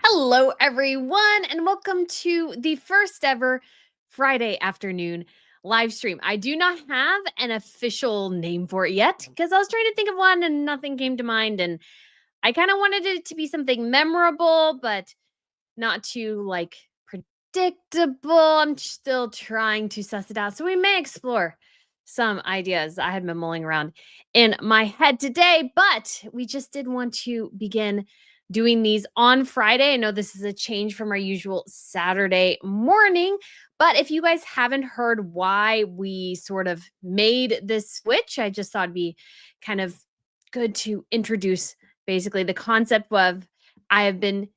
Hello, everyone, and welcome to the first ever Friday afternoon live stream. I do not have an official name for it yet because I was trying to think of one and nothing came to mind. And I kind of wanted it to be something memorable, but not too predictable. I'm still trying to suss it out. So we may explore some ideas I had been mulling around in my head today, but we just did want to begin doing these on Friday. I know this is a change from our usual Saturday morning, but if you guys haven't heard why we sort of made this switch, I just thought it'd be kind of good to introduce basically the concept of I have been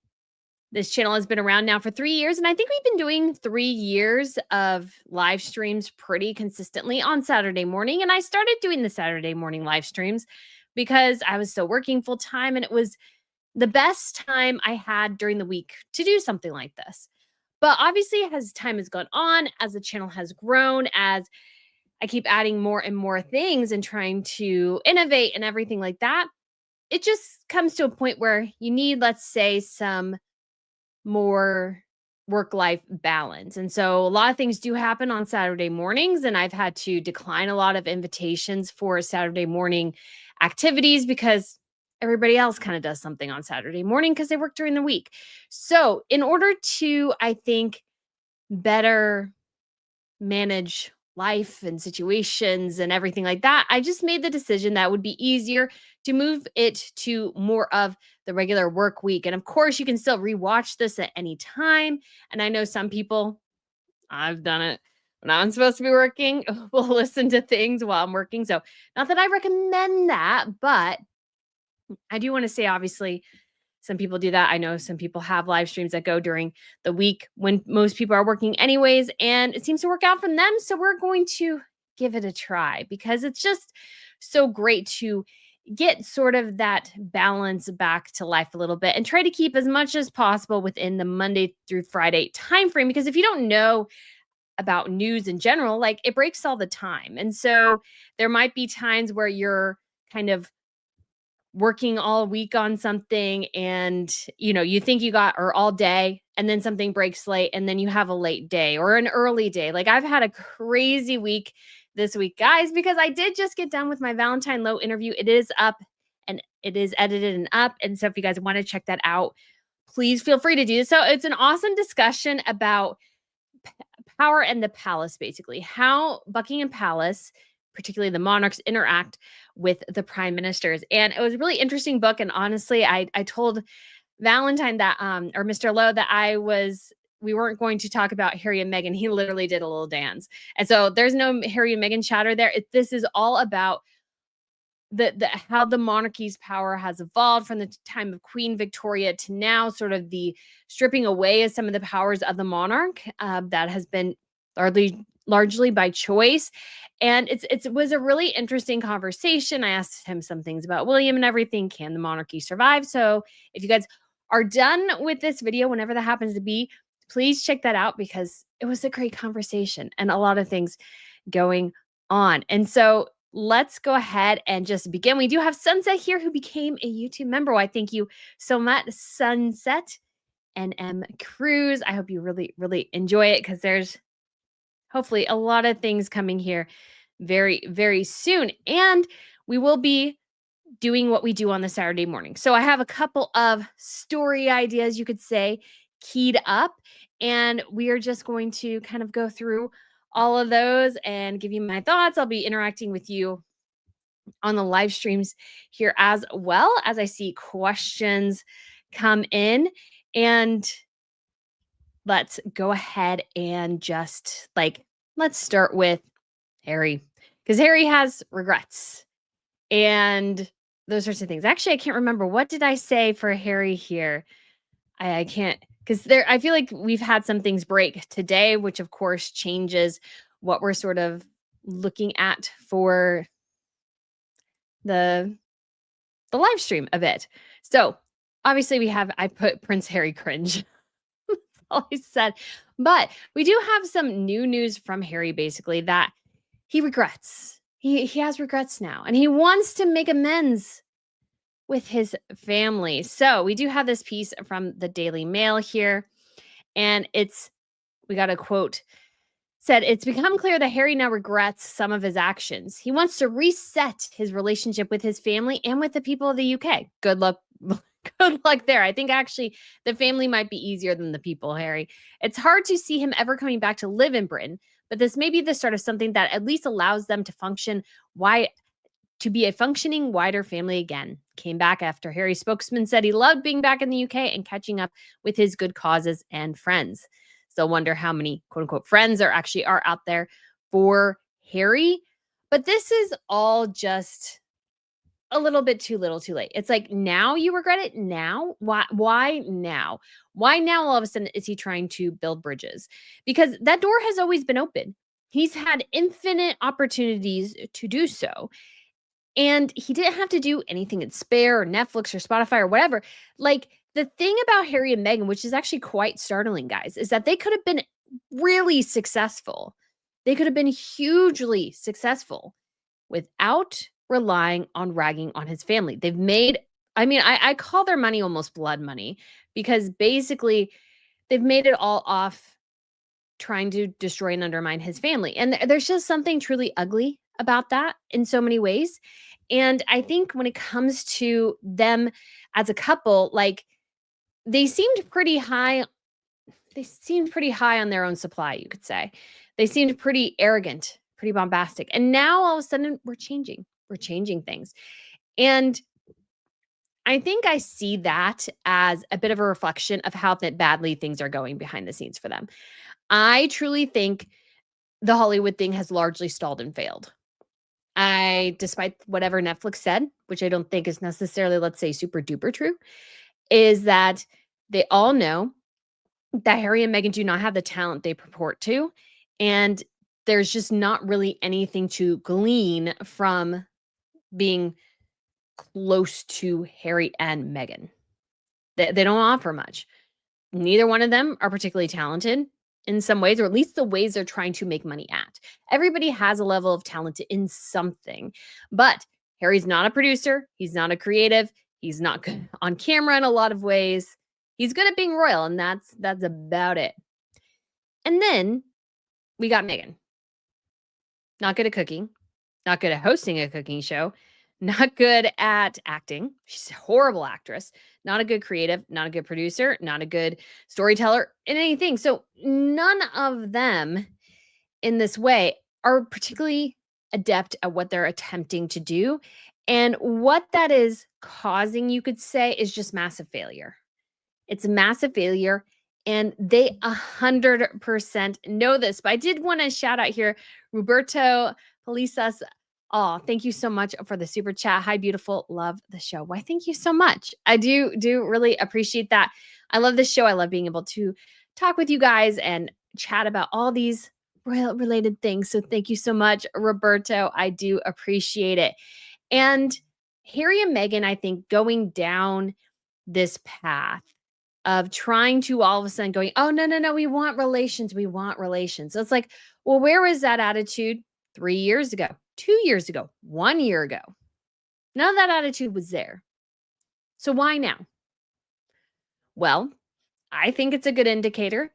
this channel has been around now for 3 years, and I think we've been doing 3 years of live streams pretty consistently on Saturday morning, and I started doing the Saturday morning live streams because I was still working full time, and it was the best time I had during the week to do something like this. But obviously, as time has gone on, as the channel has grown, as I keep adding more and more things and trying to innovate and everything like that, it just comes to a point where you need, let's say, some more work-life balance. And so a lot of things do happen on Saturday mornings, and I've had to decline a lot of invitations for Saturday morning activities because everybody else kind of does something on Saturday morning because they work during the week. So, in order to, I think, better manage life and situations and everything like that, I just made the decision that it would be easier to move it to more of the regular work week. And of course, you can still rewatch this at any time. And I know some people, I've done it when I'm supposed to be working, will listen to things while I'm working. So, not that I recommend that, but I do want to say, obviously, some people do that. I know some people have live streams that go during the week when most people are working anyways, and it seems to work out for them. So we're going to give it a try because it's just so great to get sort of that balance back to life a little bit and try to keep as much as possible within the Monday through Friday time frame. Because if you don't know about news in general, like it breaks all the time. And so there might be times where you're kind of working all week on something and you think you got or all day and then something breaks late and then you have a late day or an early day. Like I've had a crazy week this week, guys, because I did just get done with my Valentine Low interview. It is up and it is edited and up, and so if you guys want to check that out, please feel free to do so. It's an awesome discussion about power and the palace, basically how Buckingham Palace, particularly the monarchs, interact with the prime ministers. And it was a really interesting book. And honestly, I told Valentine that or Mr. Lowe that we weren't going to talk about Harry and Meghan. He literally did a little dance. And so there's no Harry and Meghan chatter there. This is all about the how the monarchy's power has evolved from the time of Queen Victoria to now, sort of the stripping away of some of the powers of the monarch that has been largely by choice. And it was a really interesting conversation. I asked him some things about William and everything. Can the monarchy survive? So if you guys are done with this video, whenever that happens to be, please check that out because it was a great conversation and a lot of things going on. And so let's go ahead and just begin. We do have Sunset here who became a YouTube member. Why, thank you so much, Sunset and M. Cruz. I hope you really, really enjoy it because there's hopefully a lot of things coming here very, very soon. And we will be doing what we do on the Saturday morning. So I have a couple of story ideas, you could say, keyed up. And we are just going to kind of go through all of those and give you my thoughts. I'll be interacting with you on the live streams here as well as I see questions come in. And let's go ahead and just let's start with Harry, because Harry has regrets and those sorts of things. Actually, I can't remember. What did I say for Harry here? I can't, because I feel like we've had some things break today, which of course changes what we're sort of looking at for the live stream a bit. So obviously I put Prince Harry cringe. That's all I said. But we do have some new news from Harry, basically, that he regrets. He has regrets now, and he wants to make amends with his family. So we do have this piece from the Daily Mail here, and we got a quote said, "It's become clear that Harry now regrets some of his actions. He wants to reset his relationship with his family and with the people of the UK. Good luck." Good luck there. I think actually the family might be easier than the people, Harry. It's hard to see him ever coming back to live in Britain, but this may be the start of something that at least allows them to function to be a functioning wider family again. Came back after Harry's spokesman said he loved being back in the UK and catching up with his good causes and friends. Still wonder how many quote unquote friends are out there for Harry. But this is all just a little bit too little too late. It's like, now you regret it? Now? Why now? Why now all of a sudden is he trying to build bridges? Because that door has always been open. He's had infinite opportunities to do so. And he didn't have to do anything in Spare or Netflix or Spotify or whatever. Like, the thing about Harry and Meghan, which is actually quite startling, guys, is that they could have been really successful. They could have been hugely successful without relying on ragging on his family. They've made, I call their money almost blood money, because basically they've made it all off trying to destroy and undermine his family. And there's just something truly ugly about that in so many ways. And I think when it comes to them as a couple, like, they seemed pretty high. They seemed pretty high on their own supply, you could say. They seemed pretty arrogant, pretty bombastic. And now all of a sudden we're changing. We're changing things. And I think I see that as a bit of a reflection of how badly things are going behind the scenes for them. I truly think the Hollywood thing has largely stalled and failed. Despite whatever Netflix said, which I don't think is necessarily, let's say, super duper true, is that they all know that Harry and Meghan do not have the talent they purport to. And there's just not really anything to glean from being close to Harry and Meghan. They don't offer much. Neither one of them are particularly talented in some ways, or at least the ways they're trying to make money at. Everybody has a level of talent in something, but Harry's not a producer. He's not a creative. He's not good on camera in a lot of ways. He's good at being royal, and that's about it. And then we got Meghan. Not good at cooking, not good at hosting a cooking show, not good at acting. She's a horrible actress, not a good creative, not a good producer, not a good storyteller in anything. So none of them in this way are particularly adept at what they're attempting to do. And what that is causing, you could say, is just massive failure. It's a massive failure. And they 100% know this. But I did want to shout out here, Roberto Palisas. Oh, thank you so much for the super chat. Hi, beautiful. Love the show. Why, thank you so much. I do really appreciate that. I love this show. I love being able to talk with you guys and chat about all these royal related things. So thank you so much, Roberto. I do appreciate it. And Harry and Meghan, I think, going down this path of trying to all of a sudden going, oh, no, we want relations. We want relations. So it's like, well, where was that attitude 3 years ago, 2 years ago, 1 year ago? None of that attitude was there. So why now? Well, I think it's a good indicator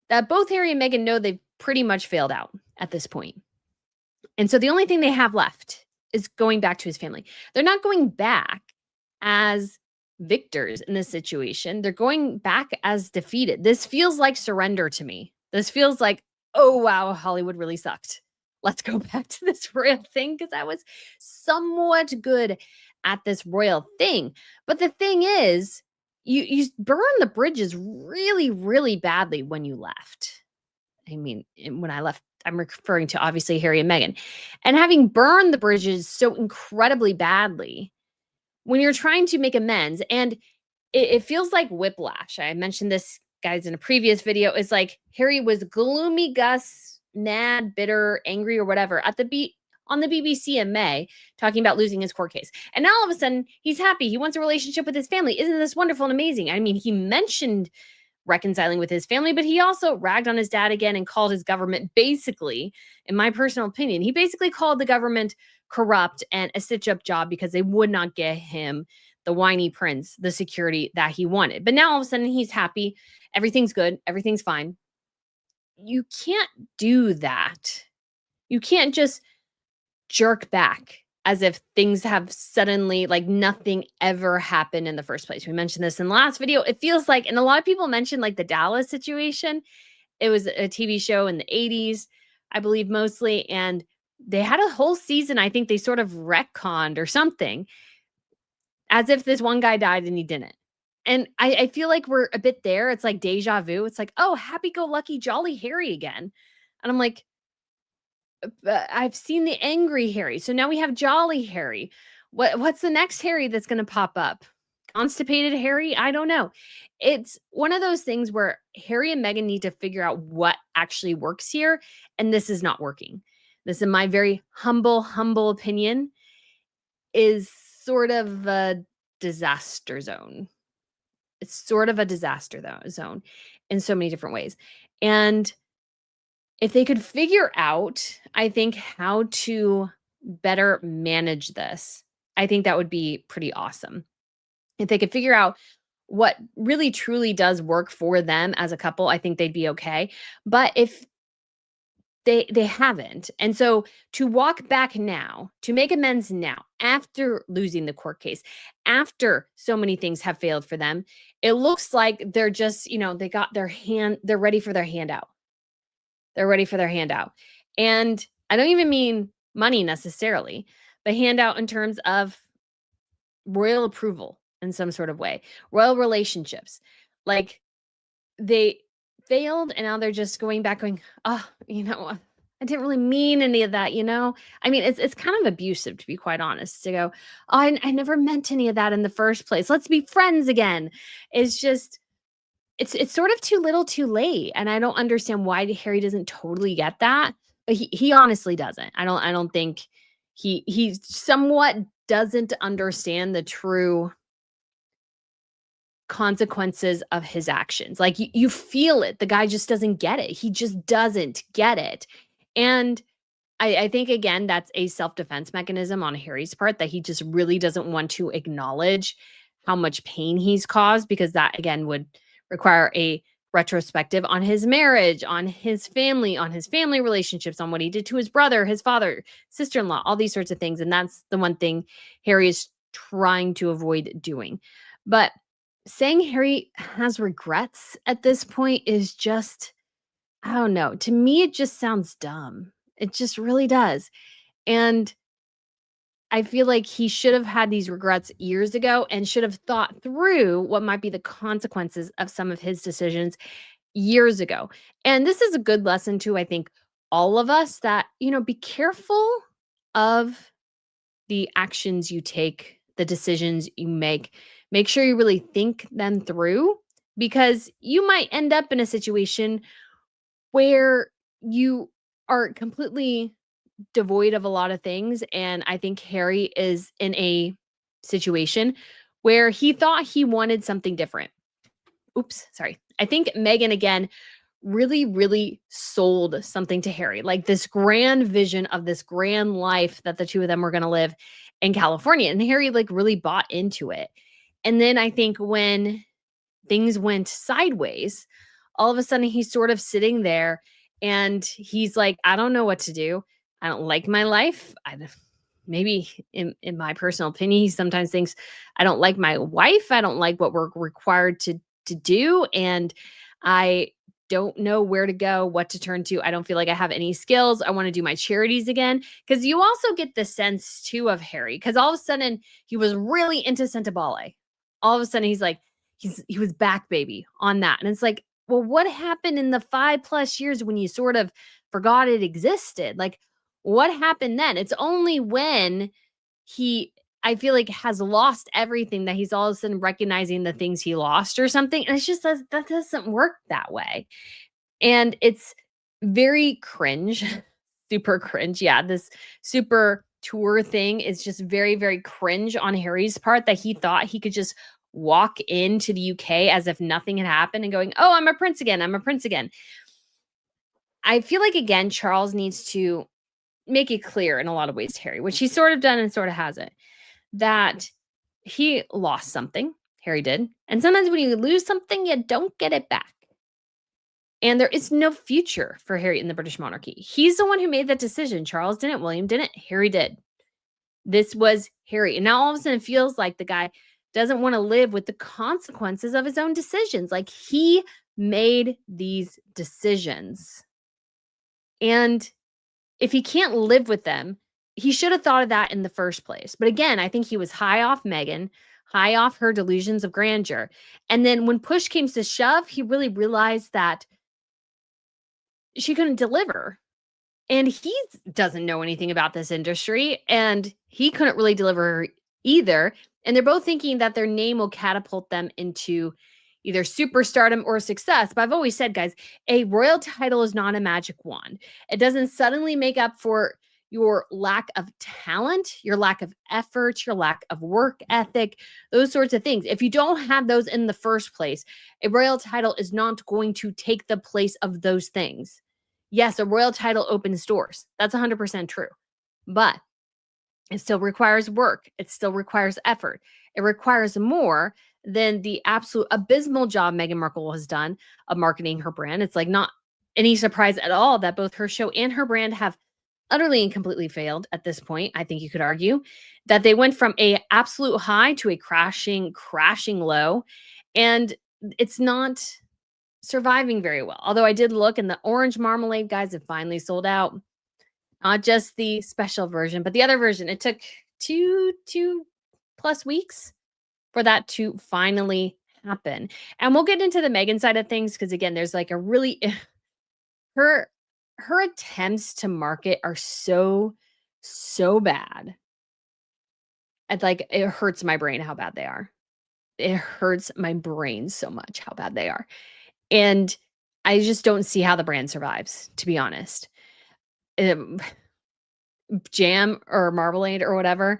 that both Harry and Meghan know they've pretty much failed out at this point. And so the only thing they have left is going back to his family. They're not going back as victors in this situation. They're going back as defeated. This feels like surrender to me. This feels like, oh, wow, Hollywood really sucked. Let's go back to this royal thing, because I was somewhat good at this royal thing. But the thing is, you burn the bridges really, really badly when you left. I mean, when I left, I'm referring to obviously Harry and Meghan. And having burned the bridges so incredibly badly, when you're trying to make amends, and it feels like whiplash. I mentioned this, guys, in a previous video. It's like Harry was gloomy Gus, mad, bitter, angry, or whatever on the BBC in May, talking about losing his court case. And now all of a sudden, he's happy. He wants a relationship with his family. Isn't this wonderful and amazing? I mean, he mentioned reconciling with his family, but he also ragged on his dad again and called his government, basically, in my personal opinion, he basically called the government corrupt and a stitch-up job because they would not get him the whiny prince the security that he wanted. But now all of a sudden he's happy. Everything's good. Everything's fine. You can't do that. You can't just jerk back as if things have suddenly, like, nothing ever happened in the first place. We mentioned this in the last video. It feels like, and a lot of people mentioned like the Dallas situation. It was a TV show in the 80s, I believe, mostly. And they had a whole season, I think they sort of retconned or something, as if this one guy died and he didn't. And I feel like we're a bit there. It's like deja vu. It's like, oh, happy-go-lucky, jolly Harry again. And I'm like, I've seen the angry Harry. So now we have jolly Harry. What's the next Harry that's going to pop up? Constipated Harry? I don't know. It's one of those things where Harry and Meghan need to figure out what actually works here, and this is not working. This, in my very humble opinion, is sort of a disaster zone. It's sort of a disaster zone in so many different ways. And if they could figure out, I think, how to better manage this, I think that would be pretty awesome. If they could figure out what really truly does work for them as a couple, I think they'd be okay. But if they haven't, and so to walk back now, to make amends now, after losing the court case, after so many things have failed for them, it looks like they're just, they got their hand, they're ready for their handout. They're ready for their handout. And I don't even mean money necessarily, but handout in terms of royal approval in some sort of way, royal relationships. Like, they failed and now they're just going back going, oh, I didn't really mean any of that, I mean, it's kind of abusive, to be quite honest, to go, oh, I never meant any of that in the first place. Let's be friends again. It's just, it's sort of too little too late, and I don't understand why Harry doesn't totally get that, but he honestly doesn't. I don't think he somewhat doesn't understand the true consequences of his actions. Like, you feel it. The guy just doesn't get it. He just doesn't get it. And I think, again, that's a self-defense mechanism on Harry's part, that he just really doesn't want to acknowledge how much pain he's caused, because that, again, would require a retrospective on his marriage, on his family relationships, on what he did to his brother, his father, sister-in-law, all these sorts of things. And that's the one thing Harry is trying to avoid doing. But saying Harry has regrets at this point is just, I don't know. To me, it just sounds dumb. It just really does. And I feel like he should have had these regrets years ago and should have thought through what might be the consequences of some of his decisions years ago. And this is a good lesson to, I think, all of us, that, be careful of the actions you take, the decisions you make. Make sure you really think them through, because you might end up in a situation where you are completely devoid of a lot of things. And I think Harry is in a situation where he thought he wanted something different. Oops, sorry. I think Meghan, again, really sold something to Harry, like this grand vision of this grand life that the two of them were going to live in California. And Harry, like, really bought into it. And then I think when things went sideways, all of a sudden he's sort of sitting there and he's like, I don't know what to do. I don't like my life. Maybe in my personal opinion, he sometimes thinks, I don't like my wife. I don't like what we're required to do. And I don't know where to go, what to turn to. I don't feel like I have any skills. I want to do my charities again. Because you also get the sense too of Harry, because all of a sudden he was really into Sentabale. All of a sudden he's like, he was back, baby, on that. And it's like, well, what happened in the 5+ years when you sort of forgot it existed? Like, what happened then? It's only when he, I feel like, has lost everything that he's all of a sudden recognizing the things he lost or something. And it's just that doesn't work that way. And it's very cringe, super cringe. Yeah, this super tour thing is just very cringe on Harry's part, that he thought he could just walk into the UK as if nothing had happened and going, oh, I'm a prince again. I'm a prince again. I feel like, again, Charles needs to make it clear in a lot of ways to Harry, which he's sort of done and sort of hasn't, that he lost something. Harry did. And sometimes when you lose something, you don't get it back. And there is no future for Harry in the British monarchy. He's the one who made that decision. Charles didn't, William didn't, Harry did. This was Harry. And now all of a sudden it feels like the guy doesn't want to live with the consequences of his own decisions. Like he made these decisions. And if he can't live with them, he should have thought of that in the first place. But again, I think he was high off Meghan, high off her delusions of grandeur. And then when push came to shove, he really realized that she couldn't deliver. And he doesn't know anything about this industry, and he couldn't really deliver either. And they're both thinking that their name will catapult them into either superstardom or success. But I've always said, guys, a royal title is not a magic wand. It doesn't suddenly make up for your lack of talent, your lack of effort, your lack of work ethic, those sorts of things. If you don't have those in the first place, a royal title is not going to take the place of those things. Yes, a royal title opens doors. That's 100% true. But it still requires work. It still requires effort. It requires more than the absolute abysmal job Meghan Markle has done of marketing her brand. It's like not any surprise at all that both her show and her brand have utterly and completely failed at this point. I think you could argue that they went from a absolute high to a crashing low. And it's not surviving very well. Although I did look and the orange marmalade guys have finally sold out. Not just the special version, but the other version. It took two plus weeks for that to finally happen. And we'll get into the Meghan side of things because again, there's like a really her attempts to market are so bad. It's like it hurts my brain how bad they are. It hurts my brain so much how bad they are. And I just don't see how the brand survives, to be honest. Jam or marmalade or whatever,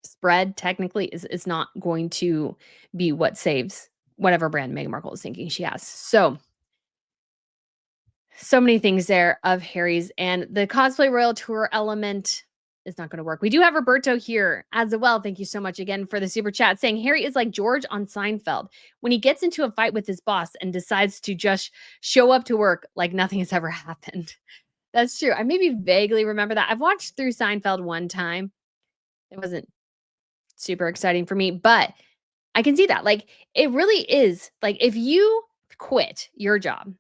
spread technically is not going to be what saves whatever brand Meghan Markle is thinking she has. So many things there of Harry's, and the cosplay royal tour element is not going to work. We do have Roberto here as well. Thank you so much again for the super chat saying Harry is like George on Seinfeld when he gets into a fight with his boss and decides to just show up to work like nothing has ever happened. That's true. I maybe vaguely remember that. I've watched through Seinfeld one time. It wasn't super exciting for me, but I can see that. Like it really is like if you quit your job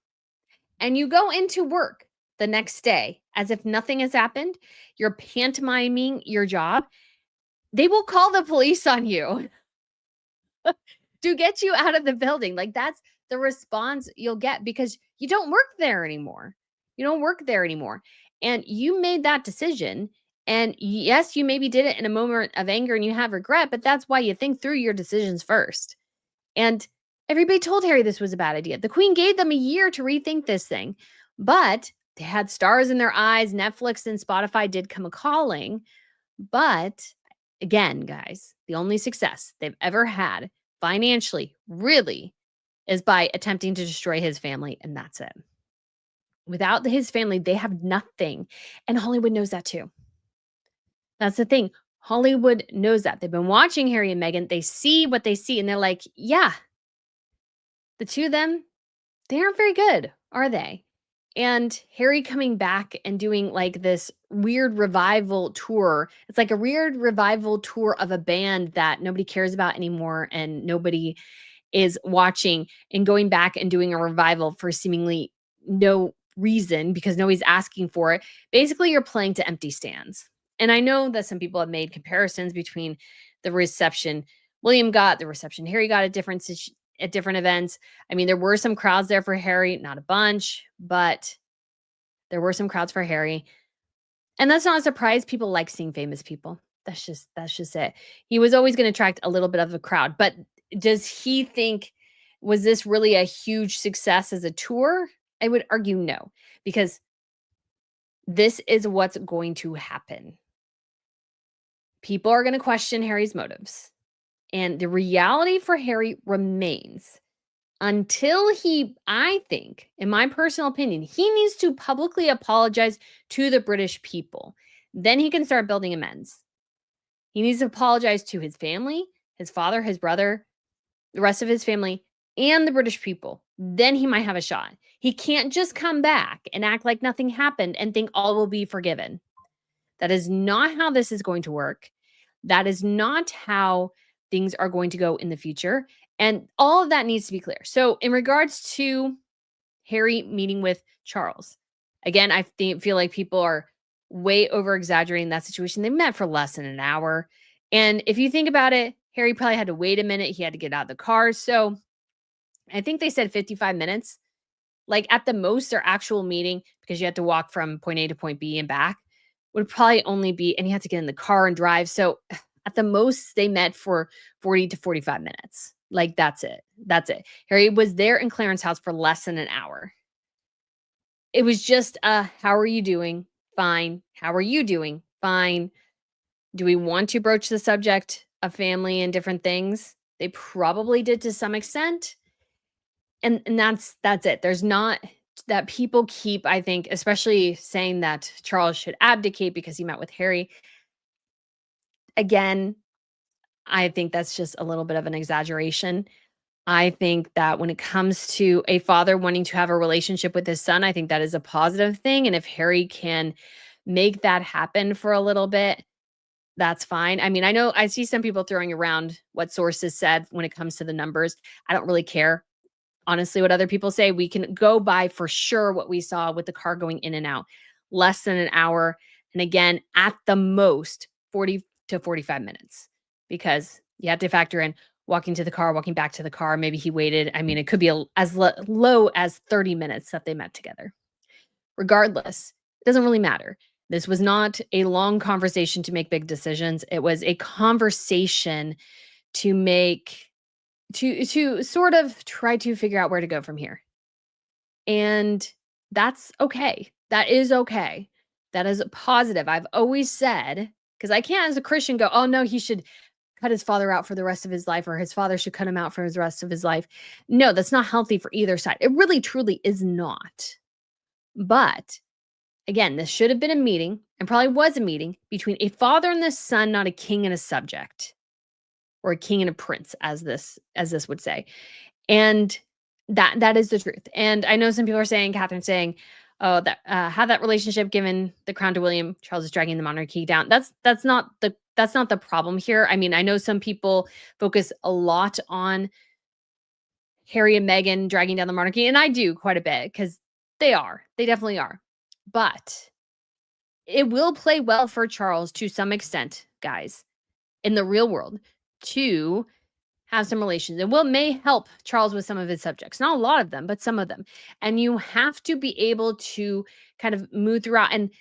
and you go into work the next day as if nothing has happened, you're pantomiming your job, they will call the police on you to get you out of the building. Like that's the response you'll get because you don't work there anymore. You don't work there anymore. And you made that decision. And yes, you maybe did it in a moment of anger and you have regret, but that's why you think through your decisions first. And everybody told Harry this was a bad idea. The Queen gave them a year to rethink this thing, but they had stars in their eyes. Netflix and Spotify did come a calling. But again, guys, the only success they've ever had financially really is by attempting to destroy his family. And that's it. Without his family, they have nothing. And Hollywood knows that too. That's the thing. Hollywood knows that. They've been watching Harry and Meghan. They see what they see and they're like, yeah, the two of them, they aren't very good, are they? And Harry coming back and doing like this weird revival tour. It's like a weird revival tour of a band that nobody cares about anymore and nobody is watching, and going back and doing a revival for seemingly no reason because nobody's asking for it. Basically, you're playing to empty stands. And I know that some people have made comparisons between the reception William got, the reception Harry got at different events. I mean, there were some crowds there for Harry, not a bunch, but there were some crowds for Harry. And that's not a surprise. People like seeing famous people. That's just it. He was always going to attract a little bit of a crowd, but does he think, was this really a huge success as a tour? I would argue no, because this is what's going to happen. People are going to question Harry's motives. And the reality for Harry remains until he, I think, in my personal opinion, he needs to publicly apologize to the British people. Then he can start building amends. He needs to apologize to his family, his father, his brother, the rest of his family, and the British people. Then he might have a shot. He can't just come back and act like nothing happened and think all will be forgiven. That is not how this is going to work. That is not how things are going to go in the future. And all of that needs to be clear. So, in regards to Harry meeting with Charles, again, feel like people are way over exaggerating that situation. They met for less than an hour. And if you think about it, Harry probably had to wait a minute. He had to get out of the car. So, I think they said 55 minutes. Like at the most, their actual meeting, because you had to walk from point A to point B and back, would probably only be, and you had to get in the car and drive. So at the most, they met for 40 to 45 minutes. Like that's it. That's it. Harry was there in Clarence's house for less than an hour. It was just, how are you doing? Fine. How are you doing? Fine. Do we want to broach the subject of family and different things? They probably did to some extent. And that's it. There's not that people keep, I think, especially saying that Charles should abdicate because he met with Harry. Again, I think that's just a little bit of an exaggeration. I think that when it comes to a father wanting to have a relationship with his son, I think that is a positive thing. And if Harry can make that happen for a little bit, that's fine. I mean, I know I see some people throwing around what sources said when it comes to the numbers. I don't really care. Honestly, what other people say, we can go by for sure what we saw with the car going in and out. Less than an hour. And again, at the most, 40 to 45 minutes. Because you have to factor in walking to the car, walking back to the car. Maybe he waited. I mean, it could be as low as 30 minutes that they met together. Regardless, it doesn't really matter. This was not a long conversation to make big decisions. It was a conversation to make to sort of try to figure out where to go from here. And that's okay. That is okay. That is positive. I've always said, because I can't as a Christian go, oh no, he should cut his father out for the rest of his life, or his father should cut him out for the rest of his life. No, that's not healthy for either side. It really truly is not. But again, this should have been a meeting, and probably was a meeting between a father and the son, not a king and a subject, or a king and a prince, as this would say. And that is the truth. And I know some people are saying, Catherine's saying, oh, that have that relationship given the crown to William, Charles is dragging the monarchy down. That's not the problem here. I mean, I know some people focus a lot on Harry and Meghan dragging down the monarchy, and I do quite a bit because they definitely are. But it will play well for Charles to some extent, guys, in the real world, to have some relations. And may help Charles with some of his subjects. Not a lot of them, but some of them. And you have to be able to kind of move throughout. And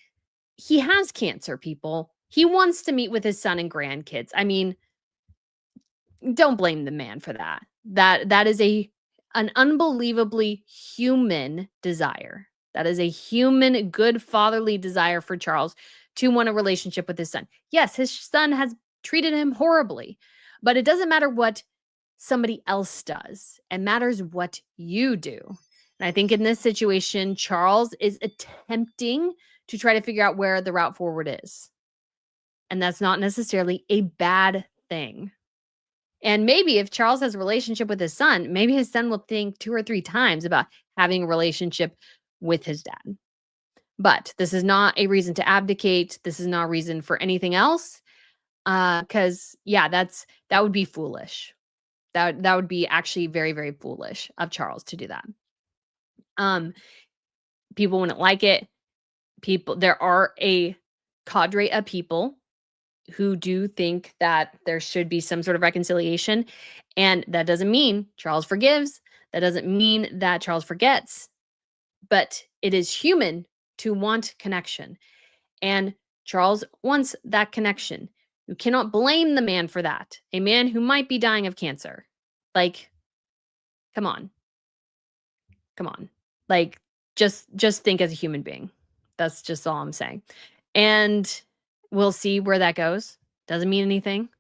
he has cancer, people. He wants to meet with his son and grandkids. I mean, don't blame the man for that. That is an unbelievably human desire. That is a human, good fatherly desire for Charles to want a relationship with his son. Yes, his son has treated him horribly, but it doesn't matter what somebody else does. It matters what you do. And I think in this situation, Charles is attempting to try to figure out where the route forward is. And that's not necessarily a bad thing. And maybe if Charles has a relationship with his son, maybe his son will think 2 or 3 times about having a relationship with his dad. But this is not a reason to abdicate. This is not a reason for anything else. Because that would be foolish. That would be actually very, very foolish of Charles to do that. People wouldn't like it. There are a cadre of people who do think that there should be some sort of reconciliation, and that doesn't mean Charles forgives. That doesn't mean that Charles forgets. But it is human to want connection, and Charles wants that connection. You cannot blame the man for that. A man who might be dying of cancer. Like, come on. Like, just think as a human being. That's just all I'm saying. And we'll see where that goes. Doesn't mean anything.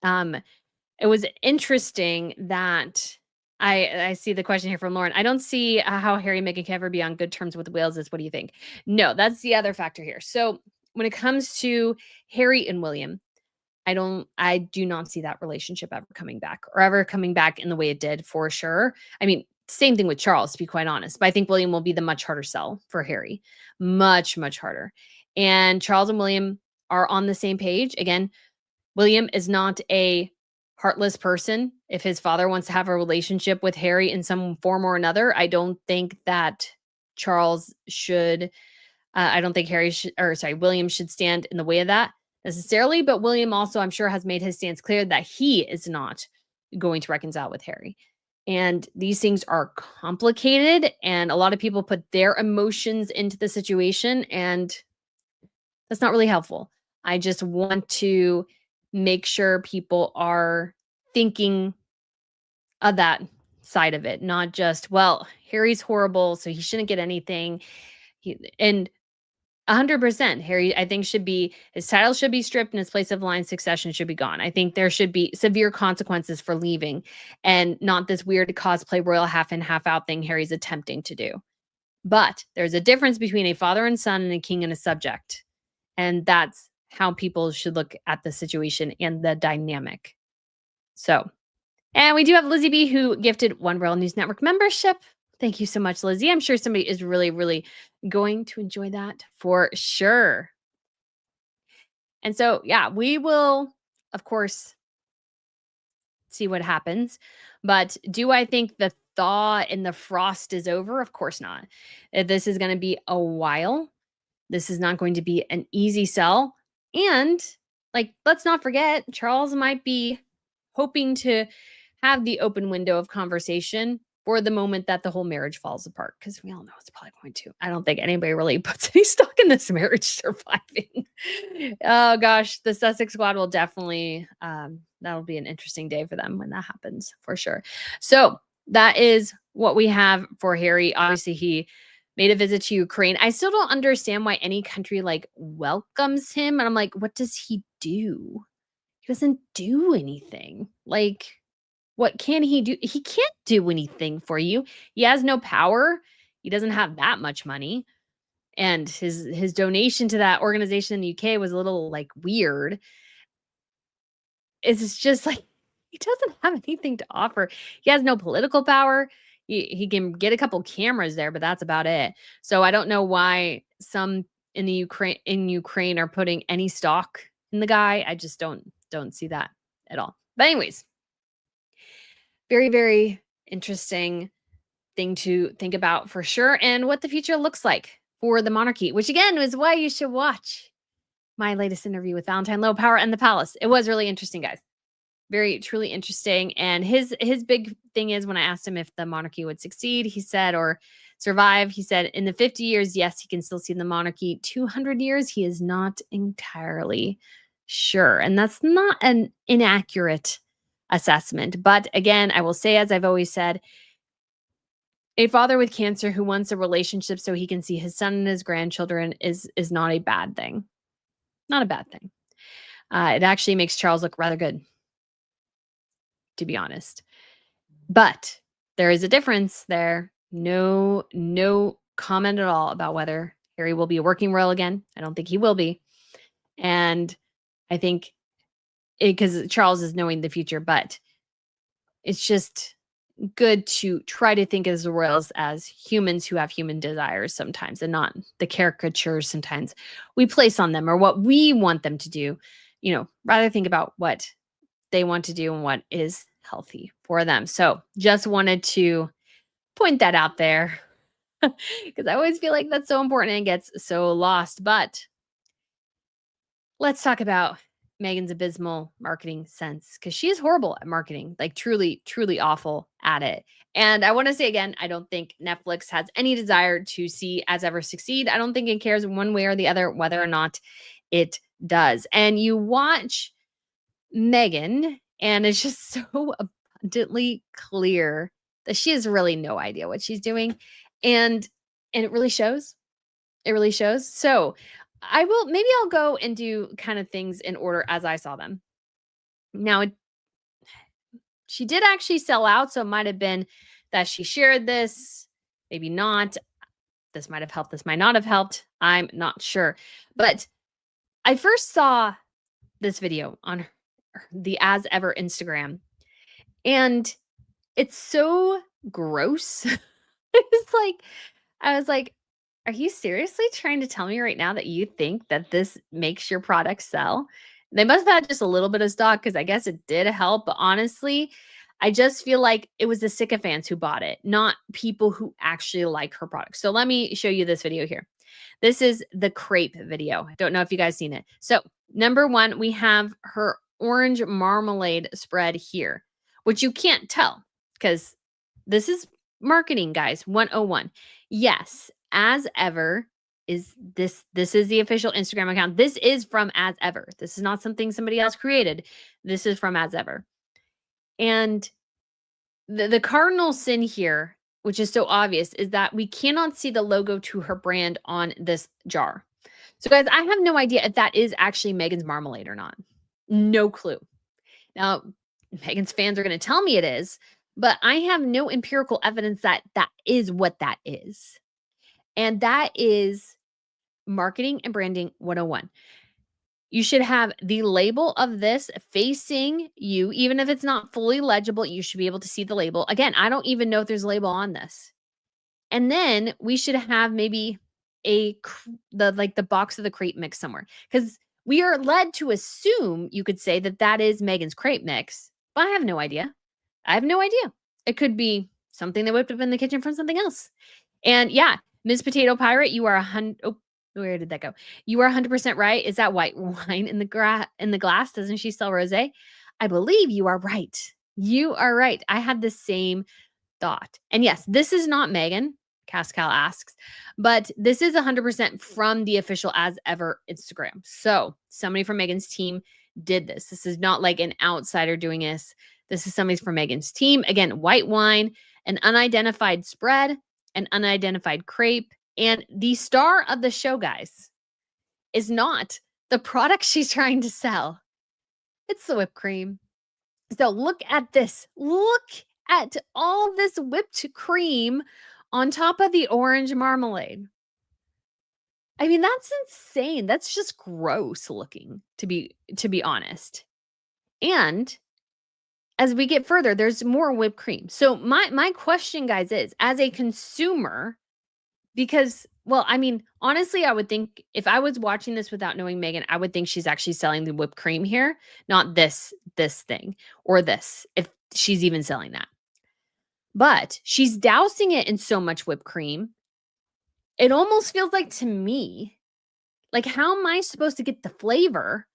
It was interesting that I see the question here from Lauren. I don't see how Harry and Meghan can ever be on good terms with Wales. What do you think? No, that's the other factor here. So when it comes to Harry and William, I do not see that relationship ever coming back or ever coming back in the way it did for sure. I mean, same thing with Charles, to be quite honest. But I think William will be the much harder sell for Harry. Much, much harder. And Charles and William are on the same page. Again, William is not a heartless person. If his father wants to have a relationship with Harry in some form or another, I don't think that Charles should I don't think William should stand in the way of that necessarily. But William also, I'm sure, has made his stance clear that he is not going to reconcile with Harry. And these things are complicated, and a lot of people put their emotions into the situation, and that's not really helpful. I just want to make sure people are thinking of that side of it, not just, well, Harry's horrible, so he shouldn't get anything. And 100%. Harry, I think his title should be stripped and his place of line succession should be gone. I think there should be severe consequences for leaving and not this weird cosplay royal half in, half out thing Harry's attempting to do. But there's a difference between a father and son and a king and a subject. And that's how people should look at the situation and the dynamic. So, and we do have Lizzie B, who gifted One World News Network membership. Thank you so much, Lizzie. I'm sure somebody is really, really going to enjoy that for sure. And so, yeah, we will, of course, see what happens. But do I think the thaw and the frost is over? Of course not. This is going to be a while. This is not going to be an easy sell. And like, let's not forget, Charles might be hoping to have the open window of conversation for the moment that the whole marriage falls apart. Because we all know it's probably going to. I don't think anybody really puts any stock in this marriage surviving. Oh gosh, the Sussex squad will definitely that'll be an interesting day for them when that happens for sure. So that is what we have for Harry. Obviously, he made a visit to Ukraine. I still don't understand why any country like welcomes him. And I'm like, what does he do? He doesn't do anything. Like, what can he do? He can't do anything for you. He has no power. He doesn't have that much money. And his donation to that organization in the UK was a little like weird. It's just like he doesn't have anything to offer. He has no political power. He can get a couple cameras there, but that's about it. So I don't know why some in the Ukraine are putting any stock in the guy. I just don't see that at all. But anyways, very, very interesting thing to think about for sure, and what the future looks like for the monarchy, which again is why you should watch my latest interview with Valentine Low, Power and the Palace. It was really interesting, guys. Very truly interesting. And his big thing is, when I asked him if the monarchy would succeed, he said, or survive, he said in the 50 years, yes, he can still see the monarchy. 200 years, he is not entirely sure. And that's not an inaccurate assessment. But again, I will say, as I've always said, a father with cancer who wants a relationship so he can see his son and his grandchildren is not a bad thing. Not a bad thing. It actually makes Charles look rather good, to be honest. But there is a difference there. No comment at all about whether Harry will be a working royal again. I don't think he will be. And I think because Charles is knowing the future, but it's just good to try to think of the royals as humans who have human desires sometimes, and not the caricatures sometimes we place on them or what we want them to do. Rather think about what they want to do and what is healthy for them. So just wanted to point that out there because I always feel like that's so important and gets so lost. But let's talk about Meghan's abysmal marketing sense, because she is horrible at marketing, like truly, truly awful at it. And I want to say again, I don't think Netflix has any desire to see As Ever succeed. I don't think it cares one way or the other whether or not it does. And you watch Meghan, and it's just so abundantly clear that she has really no idea what she's doing. And it really shows. It really shows. So maybe I'll go and do kind of things in order as I saw them. Now, she did actually sell out, so it might have been that she shared this, maybe not. This might have helped, this might not have helped. I'm not sure. But I first saw this video on the As Ever Instagram. And it's so gross. It's like, I was like, are you seriously trying to tell me right now that you think that this makes your product sell? They must have had just a little bit of stock because I guess it did help. But honestly, I just feel like it was the sycophants who bought it, not people who actually like her product. So let me show you this video here. This is the crepe video. I don't know if you guys seen it. So number one, we have her orange marmalade spread here, which you can't tell because this is marketing, guys. 101. Yes, As Ever is this is the official Instagram account. This is from As Ever. This is not something somebody else created. This is from As Ever. And the cardinal sin here, which is so obvious, is that we cannot see the logo to her brand on this jar. So guys, I have no idea if that is actually Meghan's marmalade or not. No clue. Now, Meghan's fans are going to tell me it is, but I have no empirical evidence that that is what that is. And that is marketing and branding 101. You should have the label of this facing you, even if it's not fully legible, you should be able to see the label. Again, I don't even know if there's a label on this. And then we should have maybe the box of the crepe mix somewhere, because we are led to assume, you could say, that that is Meghan's crepe mix, but I have no idea. I have no idea. It could be something they whipped up in the kitchen from something else. And yeah, Ms. Potato Pirate, you are 100. Oh, where did that go? You are 100% right. Is that white wine in the glass? Doesn't she sell rosé? I believe you are right. You are right. I had the same thought. And yes, this is not Meghan, Cascal asks, but this is 100% from the official As Ever Instagram. So somebody from Meghan's team did this. This is not like an outsider doing this. This is somebody from Meghan's team. Again, white wine, an unidentified spread, an unidentified crepe. And the star of the show, guys, is not the product she's trying to sell. It's the whipped cream. So look at this. Look at all this whipped cream on top of the orange marmalade. I mean, that's insane. That's just gross looking, to be honest. And as we get further, there's more whipped cream. So my question, guys, is as a consumer, because, well, I mean, honestly, I would think if I was watching this without knowing Meghan, I would think she's actually selling the whipped cream here, not this thing or this, if she's even selling that. But she's dousing it in so much whipped cream. It almost feels like, to me, like, how am I supposed to get the flavor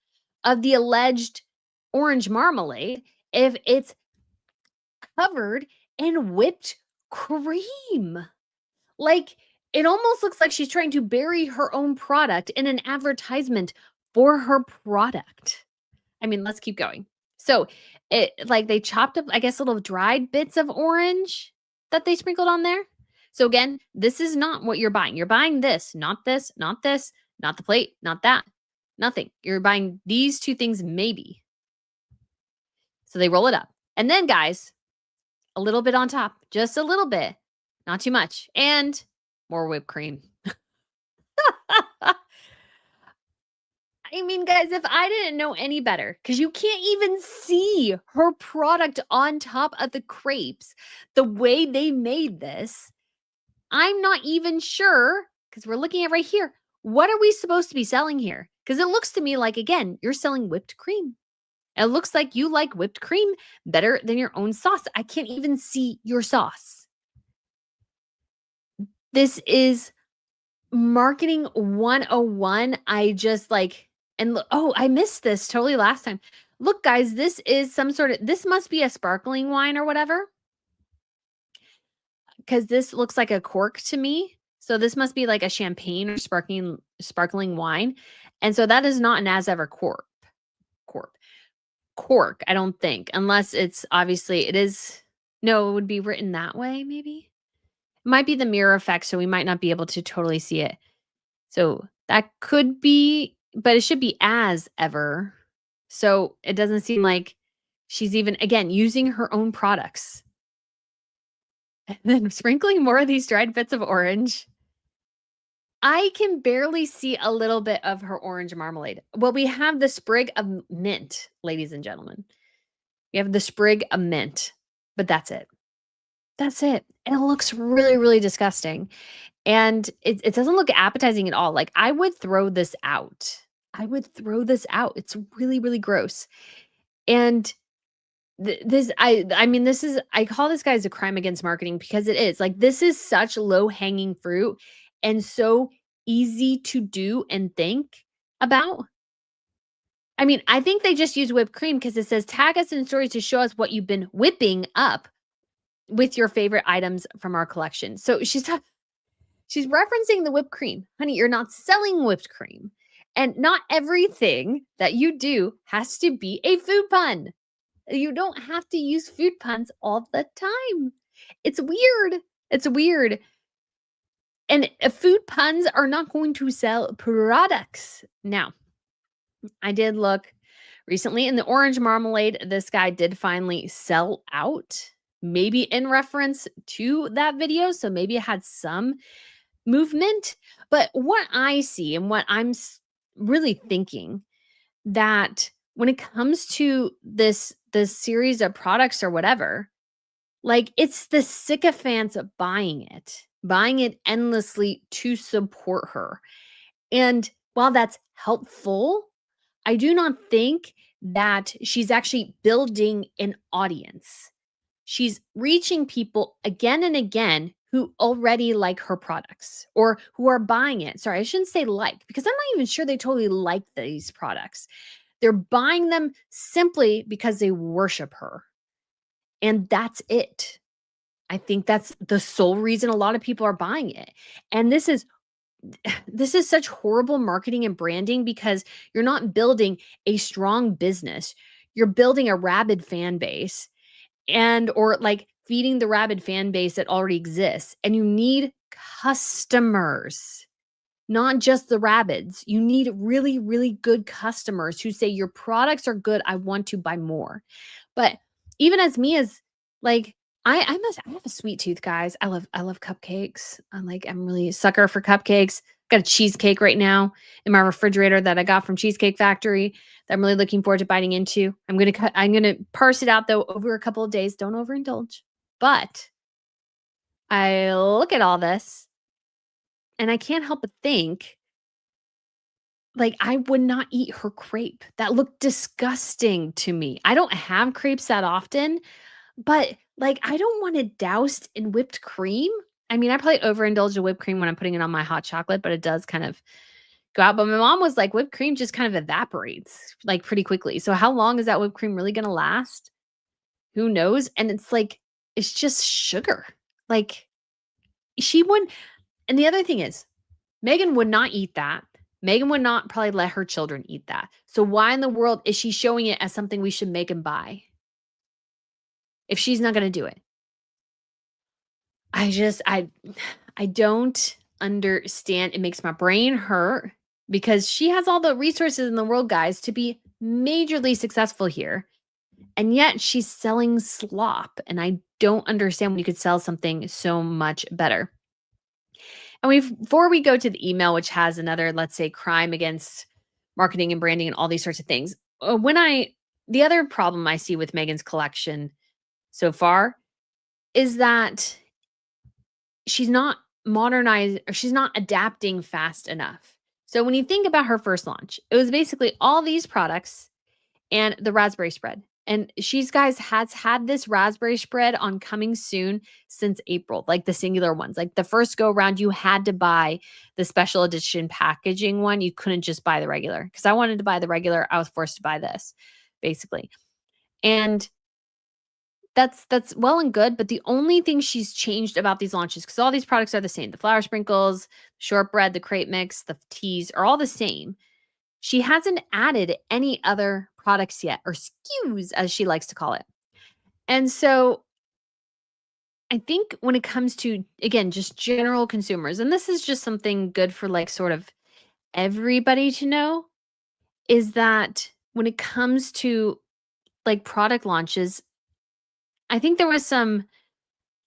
of the alleged orange marmalade if it's covered in whipped cream? Like, it almost looks like she's trying to bury her own product in an advertisement for her product. I mean, let's keep going. So like they chopped up, I guess, little dried bits of orange that they sprinkled on there. So again, this is not what you're buying. You're buying this, not this, not this, not the plate, not that, nothing. You're buying these two things, maybe. So they roll it up. And then, guys, a little bit on top, just a little bit, not too much. And more whipped cream. I mean, guys, if I didn't know any better, because you can't even see her product on top of the crepes, the way they made this, I'm not even sure, because we're looking at right here, what are we supposed to be selling here? Because it looks to me like, again, you're selling whipped cream. It looks like you like whipped cream better than your own sauce. I can't even see your sauce. This is marketing 101. I just like, and look, oh, I missed this totally last time. Look, guys, this is some sort of, this must be a sparkling wine or whatever, because this looks like a cork to me. So this must be like a champagne or sparkling wine. And so that is not an As Ever cork, I don't think, unless it's obviously it is. No, it would be written that way, maybe. It might be the mirror effect, so we might not be able to totally see it. So that could be, but it should be As Ever. So it doesn't seem like she's even, again, using her own products. And then sprinkling more of these dried bits of orange. I can barely see a little bit of her orange marmalade. Well, we have the sprig of mint, ladies and gentlemen. We have the sprig of mint, but that's it. That's it. And it looks really, really disgusting. And it doesn't look appetizing at all. Like, I would throw this out. I would throw this out. It's really, really gross. And I mean, this is I call this guys a crime against marketing because it is. Like, this is such low-hanging fruit and so easy to do and think about. I mean, I think they just use whipped cream because it says, "Tag us in stories to show us what you've been whipping up with your favorite items from our collection." So she's referencing the whipped cream. Honey, you're not selling whipped cream. And not everything that you do has to be a food pun. You don't have to use food puns all the time. It's weird. It's weird. And food puns are not going to sell products. Now, I did look recently in the orange marmalade. This guy did finally sell out, maybe in reference to that video. So maybe it had some movement. But what I see and what really thinking that when it comes to this series of products or whatever, like, it's the sycophants of buying it endlessly to support her. And while that's helpful, I do not think that she's actually building an audience. She's reaching people again and again who already like her products or who are buying it. Sorry, I shouldn't say like, because I'm not even sure they totally like these products. They're buying them simply because they worship her. And that's it. I think that's the sole reason a lot of people are buying it. And this is such horrible marketing and branding because you're not building a strong business. You're building a rabid fan base and or like feeding the rabid fan base that already exists. And you need customers, not just the rabbits. You need really, really good customers who say your products are good. I want to buy more. But even as me as like I have a sweet tooth, guys. I love cupcakes. I'm really a sucker for cupcakes. Got a cheesecake right now in my refrigerator that I got from Cheesecake Factory that I'm really looking forward to biting into. I'm gonna parse it out though over a couple of days. Don't overindulge. But I look at all this and I can't help but think, like, I would not eat her crepe. That looked disgusting to me. I don't have crepes that often, but, like, I don't want it doused in whipped cream. I mean, I probably overindulge in whipped cream when I'm putting it on my hot chocolate, but it does kind of go out. But my mom was like, whipped cream just kind of evaporates, like, pretty quickly. So how long is that whipped cream really gonna last? Who knows? And it's like, it's just sugar. Like, she wouldn't and the other thing is, Megan would not eat that. Megan would not probably let her children eat that. So why in the world is she showing it as something we should make and buy if she's not gonna do it? I just I don't understand. It makes my brain hurt because she has all the resources in the world, guys, to be majorly successful here. And yet she's selling slop. And I don't understand when you could sell something so much better. And before we go to the email, which has another, let's say, crime against marketing and branding and all these sorts of things. The other problem I see with Megan's collection so far is that she's not modernized or she's not adapting fast enough. So when you think about her first launch, it was basically all these products and the raspberry spread. And has had this raspberry spread on coming soon since April, like the singular ones. Like the first go around, you had to buy the special edition packaging one. You couldn't just buy the regular because I wanted to buy the regular. I was forced to buy this basically. And that's well and good, but the only thing she's changed about these launches, because all these products are the same, the flour sprinkles, shortbread, the crepe mix, the teas are all the same. She hasn't added any other products yet, or SKUs as she likes to call it. And so I think when it comes to, again, just general consumers, and this is just something good for like sort of everybody to know, is that when it comes to like product launches, I think there was some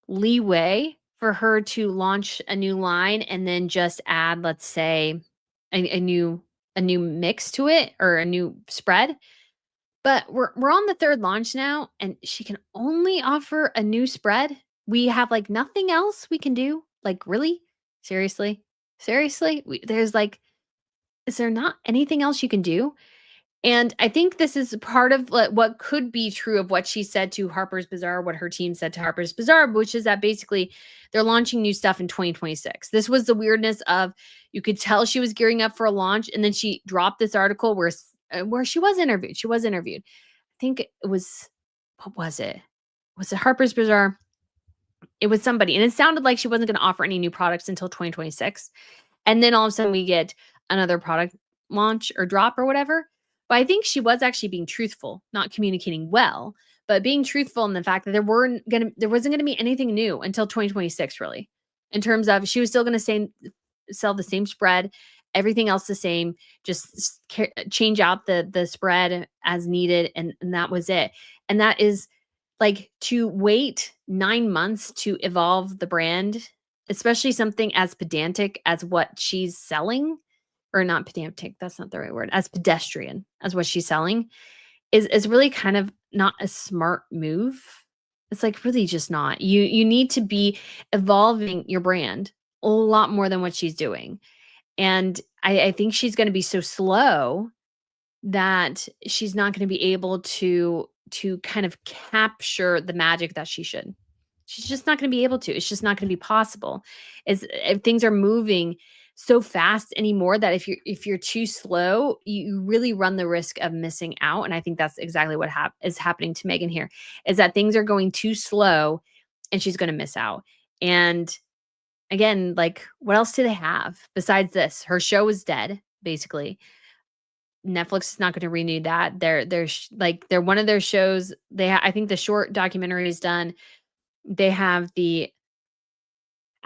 leeway for her to launch a new line and then just add, let's say, a new mix to it or a new spread. But we're on the third launch now, and she can only offer a new spread. We have like nothing else we can do. Like, really? Seriously? Seriously? There's like, is there not anything else you can do? And I think this is part of what could be true of what she said to Harper's Bazaar, what her team said to Harper's Bazaar, which is that basically they're launching new stuff in 2026. This was the weirdness of, you could tell she was gearing up for a launch, and then she dropped this article where she was interviewed. She was interviewed. I think it was, what was it? Was it Harper's Bazaar? It was somebody, and it sounded like she wasn't going to offer any new products until 2026. And then all of a sudden we get another product launch or drop or whatever. But I think she was actually being truthful, not communicating well, but being truthful in the fact that there wasn't gonna be anything new until 2026, really. In terms of, she was still gonna sell the same spread, everything else the same, just change out the spread as needed, and that was it. And that is, like, to wait 9 months to evolve the brand, especially something as pedantic as what she's selling, or not pedantic, that's not the right word, as pedestrian as what she's selling, is really kind of not a smart move. It's, like, really just not. You need to be evolving your brand a lot more than what she's doing. And I think she's gonna be so slow that she's not gonna be able to kind of capture the magic that she should. She's just not gonna be able to. It's just not gonna be possible. If things are moving so fast anymore, that if you're too slow, you really run the risk of missing out. And I think that's exactly what is happening to Meghan here, is that things are going too slow and she's gonna miss out. And again, like, what else do they have besides this? Her show is dead, basically. Netflix is not gonna renew that. They're one of their shows. I think the short documentary is done. They have the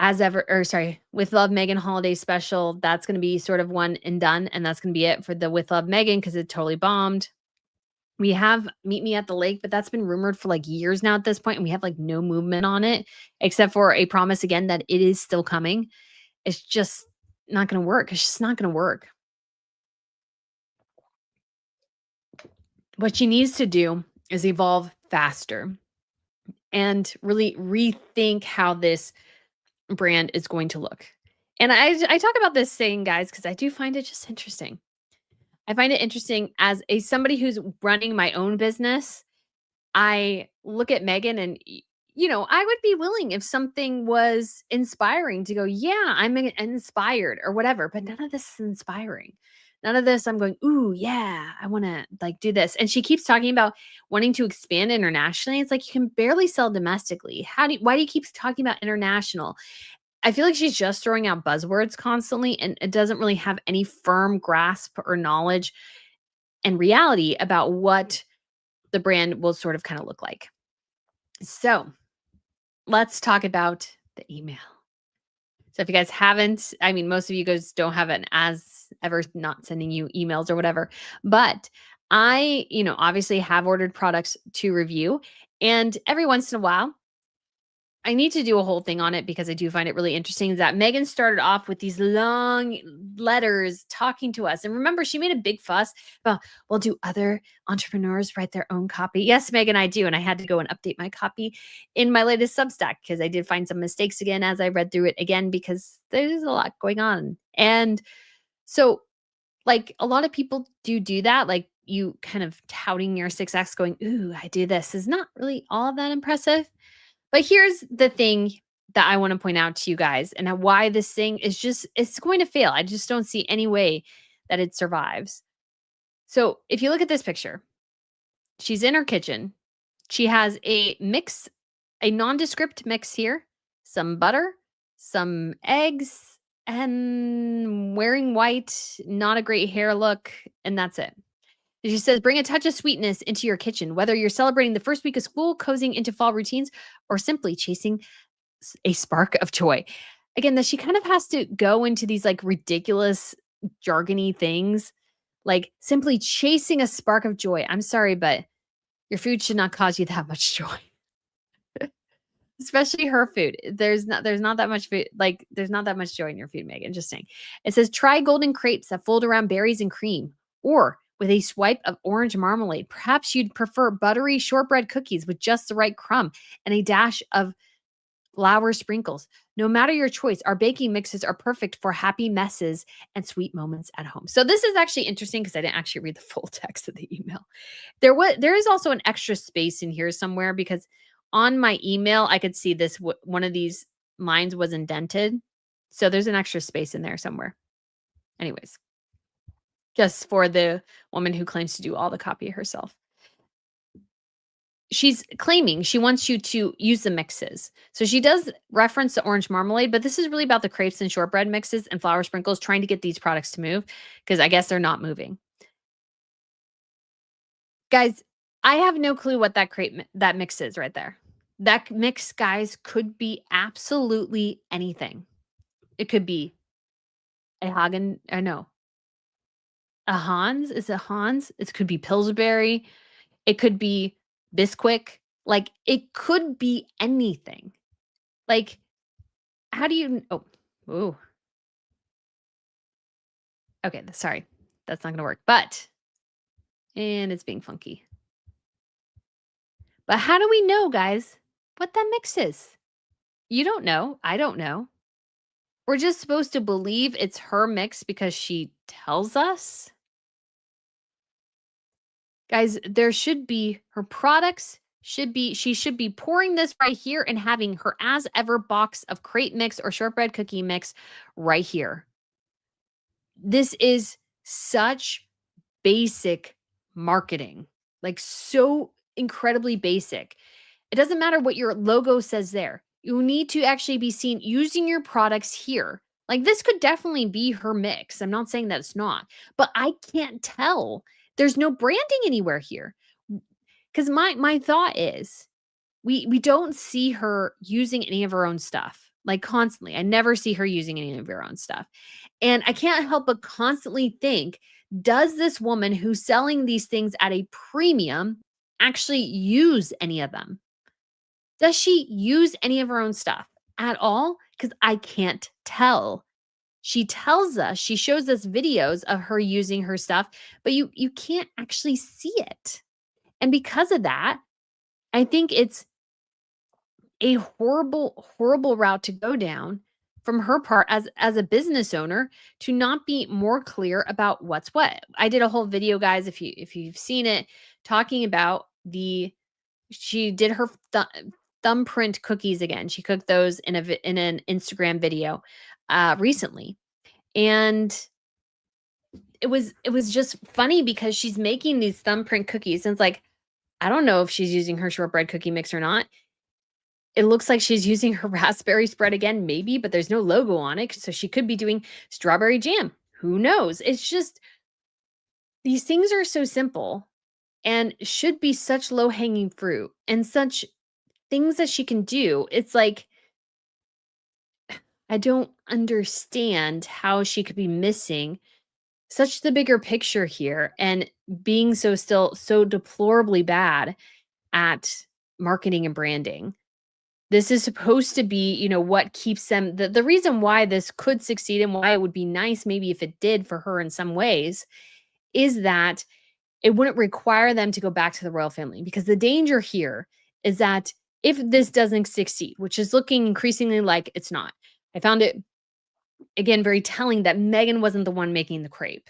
As Ever, or sorry, With Love Meghan holiday special. That's gonna be sort of one and done, and that's gonna be it for the With Love Meghan, because it totally bombed. We have Meet Me at the Lake, but that's been rumored for like years now at this point, and we have like no movement on it, except for a promise again that it is still coming. It's just not gonna work. It's just not gonna work. What she needs to do is evolve faster and really rethink how this brand is going to look. And I talk about this saying, guys, because I do find it just interesting. I find it interesting as somebody who's running my own business. I look at Meghan, and I would be willing if something was inspiring to go, yeah, I'm inspired or whatever, but none of this is inspiring. None of this I'm going, ooh, yeah, I want to like do this. And she keeps talking about wanting to expand internationally. It's like, you can barely sell domestically. Why do you keep talking about international? I feel like she's just throwing out buzzwords constantly, and it doesn't really have any firm grasp or knowledge and reality about what the brand will sort of kind of look like. So let's talk about the email. So if you guys haven't, I mean, most of you guys don't have an As Ever not sending you emails or whatever, but I, obviously have ordered products to review, and every once in a while, I need to do a whole thing on it because I do find it really interesting that Meghan started off with these long letters talking to us. And remember, she made a big fuss about, well, do other entrepreneurs write their own copy? Yes, Meghan, I do. And I had to go and update my copy in my latest Substack because I did find some mistakes again as I read through it again, because there's a lot going on. And so, like, a lot of people do that. Like, you kind of touting your success going, ooh, I do this, is not really all that impressive. But here's the thing that I want to point out to you guys, and why this thing is it's going to fail. I just don't see any way that it survives. So if you look at this picture, she's in her kitchen. She has a nondescript mix here, some butter, some eggs, and wearing white, not a great hair look, and that's it. She says, bring a touch of sweetness into your kitchen, whether you're celebrating the first week of school, cozying into fall routines, or simply chasing a spark of joy. Again, that she kind of has to go into these like ridiculous, jargony things, like simply chasing a spark of joy. I'm sorry, but your food should not cause you that much joy. Especially her food. There's not that much food, like, there's not that much joy in your food, Megan, just saying. It says, "Try golden crepes that fold around berries and cream, or with a swipe of orange marmalade. Perhaps you'd prefer buttery shortbread cookies with just the right crumb and a dash of flour sprinkles. No matter your choice, our baking mixes are perfect for happy messes and sweet moments at home." So this is actually interesting because I didn't actually read the full text of the email. There is also an extra space in here somewhere because on my email I could see this one of these lines was indented. So there's an extra space in there somewhere. Anyways, just for the woman who claims to do all the copy herself. She's claiming she wants you to use the mixes. So she does reference the orange marmalade, but this is really about the crepes and shortbread mixes and flour sprinkles, trying to get these products to move because I guess they're not moving. Guys, I have no clue what that mix is right there. That mix, guys, could be absolutely anything. It could be a Hagen, no, a Hans. Is it Hans? It could be Pillsbury. It could be Bisquick. Like, it could be anything. Like, how do you? Oh, ooh. Okay, sorry, that's not gonna work. And it's being funky. But how do we know, guys, what that mix is? You don't know. I don't know. We're just supposed to believe it's her mix because she tells us? Guys, there should be her products should be she should be pouring this right here and having her as ever box of crepe mix or shortbread cookie mix right here. This is such basic marketing. Like, so incredibly basic. It doesn't matter what your logo says there. You need to actually be seen using your products here. Like, this could definitely be her mix. I'm not saying that it's not, but I can't tell. There's no branding anywhere here. Because my thought is we don't see her using any of her own stuff, like, constantly. I never see her using any of her own stuff. And I can't help but constantly think, does this woman who's selling these things at a premium actually use any of them? Does she use any of her own stuff at all? Because I can't tell. She tells us, she shows us videos of her using her stuff, but you can't actually see it. And because of that, I think it's a horrible, horrible route to go down from her part as a business owner to not be more clear about what's what. I did a whole video, guys, if you've seen it, talking about she did her thumbprint cookies again. She cooked those in in an Instagram video recently. And it was just funny because she's making these thumbprint cookies and it's like, I don't know if she's using her shortbread cookie mix or not. It looks like she's using her raspberry spread again, maybe, but there's no logo on it. So she could be doing strawberry jam. Who knows? It's just, these things are so simple and should be such low hanging fruit and such things that she can do. It's like, I don't understand how she could be missing such the bigger picture here and being still so deplorably bad at marketing and branding. This is supposed to be, what keeps them, the reason why this could succeed and why it would be nice maybe if it did for her in some ways is that it wouldn't require them to go back to the royal family, because the danger here is that if this doesn't succeed, which is looking increasingly like it's not, I found it again very telling that Meghan wasn't the one making the crepe.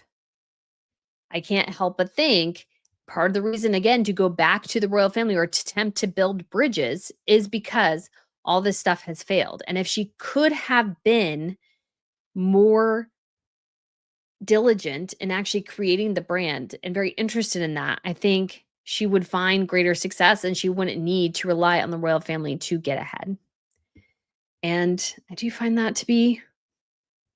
I can't help but think part of the reason, again, to go back to the royal family or to attempt to build bridges is because all this stuff has failed. And if she could have been more diligent in actually creating the brand and very interested in that, I think she would find greater success and she wouldn't need to rely on the royal family to get ahead. And I do find that to be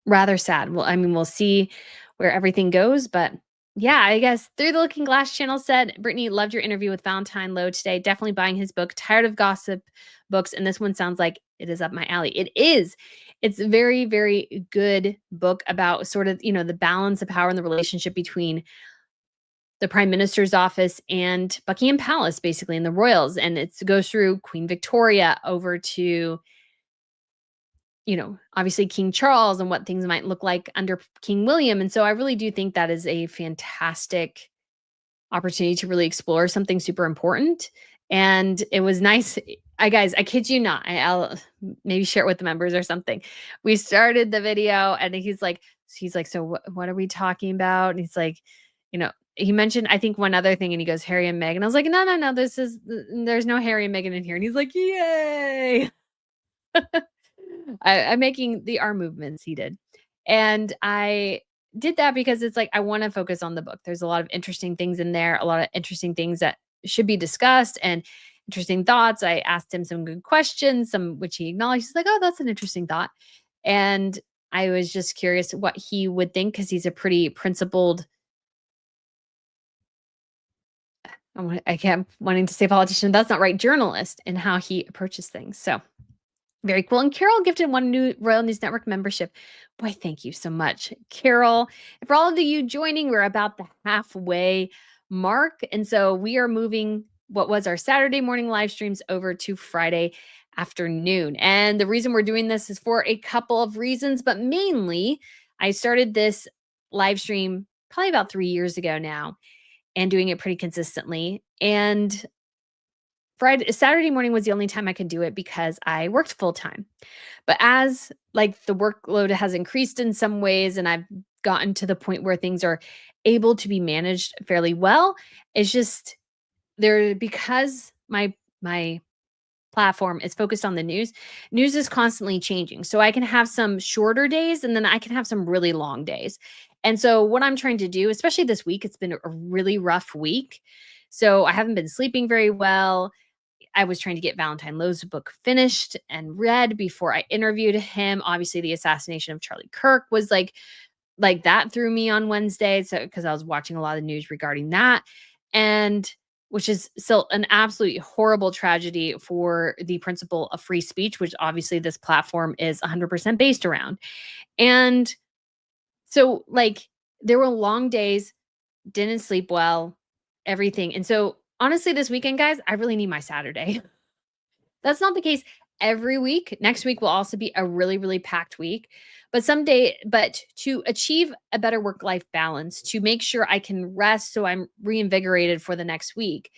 rather sad. Well, I mean, we'll see where everything goes, but yeah, I guess Through the Looking Glass channel said, Brittany, loved your interview with Valentine Low today. Definitely buying his book. Tired of gossip books, and this one sounds like it is up my alley. It is. It's a very, very good book about sort of, the balance of power and the relationship between the Prime Minister's office and Buckingham Palace, basically, and the royals. And it goes through Queen Victoria over to, obviously King Charles and what things might look like under King William. And so I really do think that is a fantastic opportunity to really explore something super important. And it was nice. I kid you not, I'll maybe share it with the members or something. We started the video and he's like, so what are we talking about? And he's like, he mentioned, I think, one other thing, and he goes, Harry and Meghan. I was like, no, there's no Harry and Meghan in here. And he's like, yay. I'm making the arm movements he did. And I did that because it's like, I want to focus on the book. There's a lot of interesting things in there, a lot of interesting things that should be discussed and interesting thoughts. I asked him some good questions, some which he acknowledged. He's like, oh, that's an interesting thought. And I was just curious what he would think, because he's a pretty principled, I kept wanting to say politician, that's not right, journalist, in how he approaches things. So very cool. And Carol gifted one new Royal News Network membership. Boy, thank you so much, Carol. And for all of you joining, we're about the halfway mark. And so we are moving what was our Saturday morning live streams over to Friday afternoon. And the reason we're doing this is for a couple of reasons, but mainly I started this live stream probably about 3 years ago now and doing it pretty consistently. And Saturday morning was the only time I could do it because I worked full time. But as the workload has increased in some ways and I've gotten to the point where things are able to be managed fairly well, it's just because my platform is focused on the news. News is constantly changing. So I can have some shorter days and then I can have some really long days. And so what I'm trying to do, especially this week, it's been a really rough week. So I haven't been sleeping very well. I was trying to get Valentine Low's book finished and read before I interviewed him. Obviously, the assassination of Charlie Kirk was like that threw me on Wednesday. So because I was watching a lot of news regarding that, and which is still an absolutely horrible tragedy for the principle of free speech, which obviously this platform is 100% based around. And so there were long days, didn't sleep well, everything. And so honestly, this weekend, guys, I really need my Saturday. That's not the case every week. Next week will also be a really, really packed week. But to achieve a better work-life balance, to make sure I can rest so I'm reinvigorated for the next week,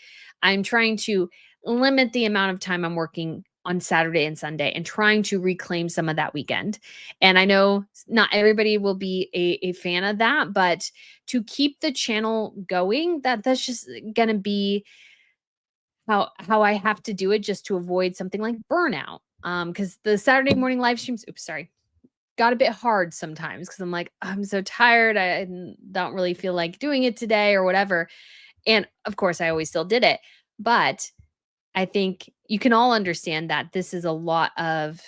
I'm trying to limit the amount of time I'm working on Saturday and Sunday and trying to reclaim some of that weekend. And I know not everybody will be a fan of that, but to keep the channel going, that's just going to be how I have to do it, just to avoid something like burnout. Because the Saturday morning live streams, got a bit hard sometimes because I'm like, I'm so tired. I don't really feel like doing it today or whatever. And of course, I always still did it. But I think you can all understand that there's a lot of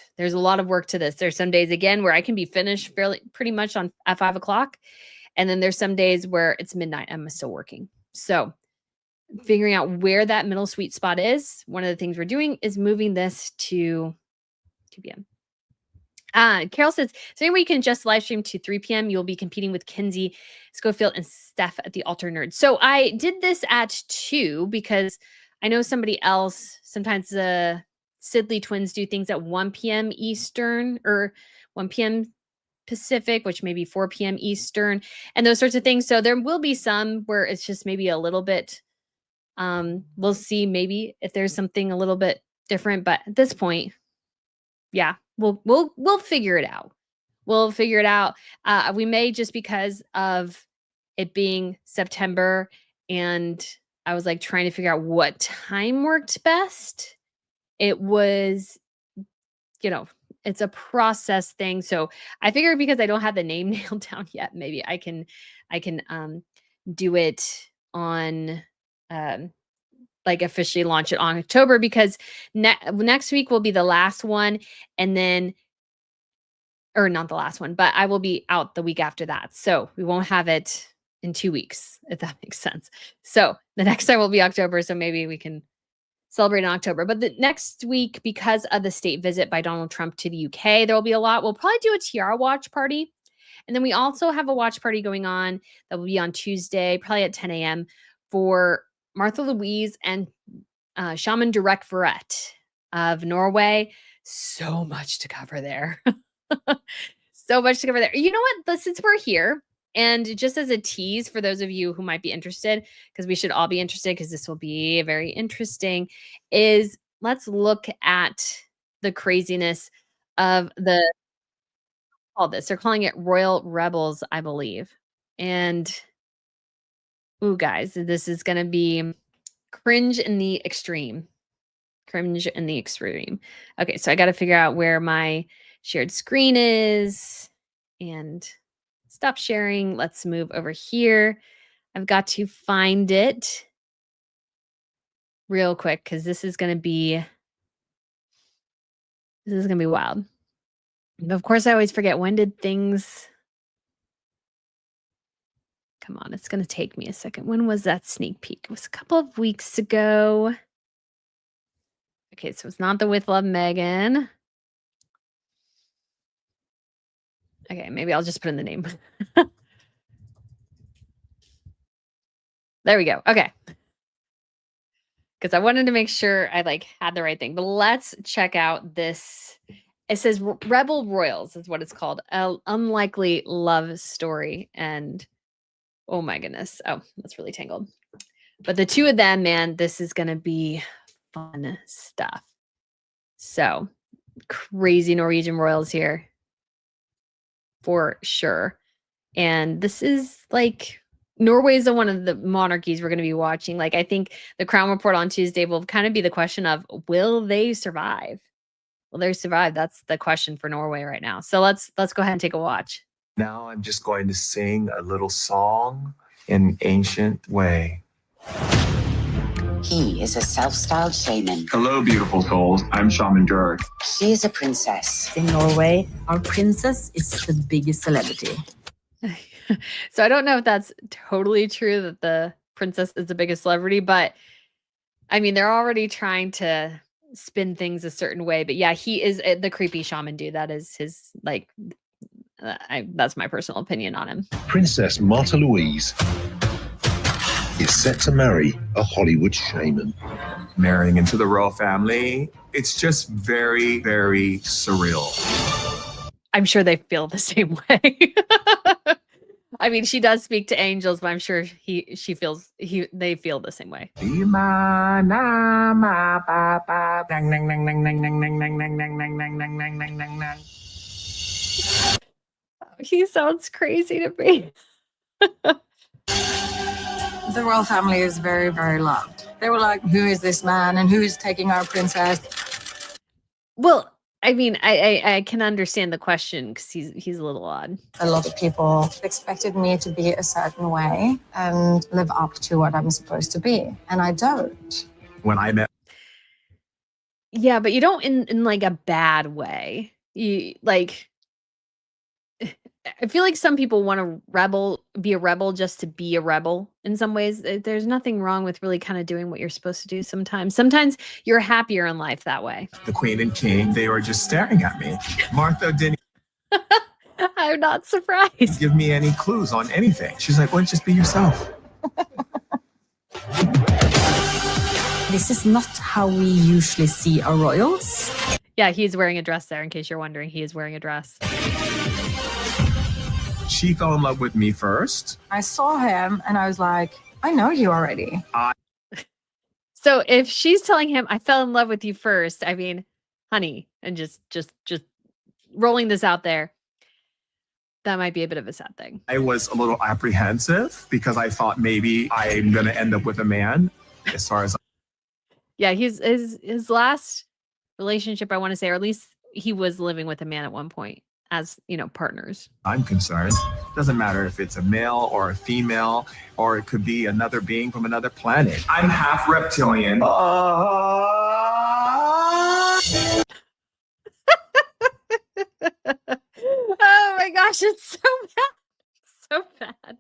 work to this. There's some days, again, where I can be finished pretty much at 5 o'clock. And then there's some days where it's midnight. I'm still working. So figuring out where that middle sweet spot is. One of the things we're doing is moving this to 2 p.m. Carol says, so anyway, you can adjust live stream to 3 p.m. You'll be competing with Kinsey, Schofield, and Steph at the Altar Nerd. So I did this at 2 because I know somebody else, sometimes the Sidley twins do things at 1 p.m. Eastern or 1 p.m. Pacific, which may be 4 p.m. Eastern, and those sorts of things. So there will be some where it's just maybe a little bit, we'll see maybe if there's something a little bit different, but at this point, yeah, we'll figure it out. We'll figure it out. We may, just because of it being September and I was trying to figure out what time worked best. It was, it's a process thing. So I figured because I don't have the name nailed down yet, maybe I can do it on officially launch it on October, because next week will be the last one, and then, or not the last one, but I will be out the week after that. So we won't have it in 2 weeks, if that makes sense. So the next time will be October. So maybe we can celebrate in October. But the next week, because of the state visit by Donald Trump to the UK, there will be a lot. We'll probably do a tiara watch party. And then we also have a watch party going on that will be on Tuesday, probably at 10 a.m. for Martha Louise and Shaman Direct Verrett of Norway. So much to cover there. So much to cover there. You know what? Since we're here, and just as a tease for those of you who might be interested, because we should all be interested, because this will be very interesting, is let's look at the craziness of all this. They're calling it Royal Rebels, I believe. And ooh, guys, this is going to be cringe in the extreme. Cringe in the extreme. Okay, so I got to figure out where my shared screen is and stop sharing. Let's move over here. I've got to find it real quick because this is going to be wild. But of course, I always forget, when did things come on? It's going to take me a second. When was that sneak peek? It was a couple of weeks ago. Okay, so it's not the With Love Meghan. Okay, maybe I'll just put in the name. There we go. Okay. Because I wanted to make sure I had the right thing. But let's check out this. It says Rebel Royals is what it's called. An unlikely love story. And oh my goodness. Oh, that's really tangled. But the two of them, man, this is going to be fun stuff. So crazy Norwegian royals here for sure. And this is Norway is one of the monarchies we're going to be watching. I think the Crown Report on Tuesday will kind of be the question of, will they survive? Will they survive? That's the question for Norway right now. So let's go ahead and take a watch. Now I'm just going to sing a little song in ancient way. He is a self-styled shaman. Hello, beautiful souls. I'm Shaman Dirk. She is a princess. In Norway, our princess is the biggest celebrity. So I don't know if that's totally true that the princess is the biggest celebrity, but I mean, they're already trying to spin things a certain way. But yeah, he is the creepy shaman dude. That is his, that's my personal opinion on him. Princess Martha Louise is set to marry a Hollywood shaman. Marrying into the royal family, it's just very, very surreal. I'm sure they feel the same way. I mean, she does speak to angels, but I'm sure they feel the same way. He sounds crazy to me. The royal family is very, very loved. They were like, who is this man and who is taking our princess? Well, I mean, I can understand the question because he's a little odd. A lot of people expected me to be a certain way and live up to what I'm supposed to be, and I don't. When I met, yeah, but you don't in a bad way. You I feel like some people want to be a rebel just to be a rebel in some ways. There's nothing wrong with really kind of doing what you're supposed to do sometimes. Sometimes you're happier in life that way. the queen and king, they were just staring at me. Martha didn't I'm not surprised. give me any clues on anything. She's like, well, just be yourself. This is not how we usually see our royals. Yeah, he's wearing a dress there, in case you're wondering. He is wearing a dress. She fell in love with me first. I saw him and I was like, I know you already. So if she's telling him, I fell in love with you first, I mean, honey, and just rolling this out there, that might be a bit of a sad thing. I was a little apprehensive because I thought maybe I'm going to end up with a man as far as. Yeah, his last relationship, I want to say, or at least he was living with a man at one point as, partners. I'm concerned. Doesn't matter if it's a male or a female, or it could be another being from another planet. I'm half reptilian. Oh my gosh, it's so bad. So bad.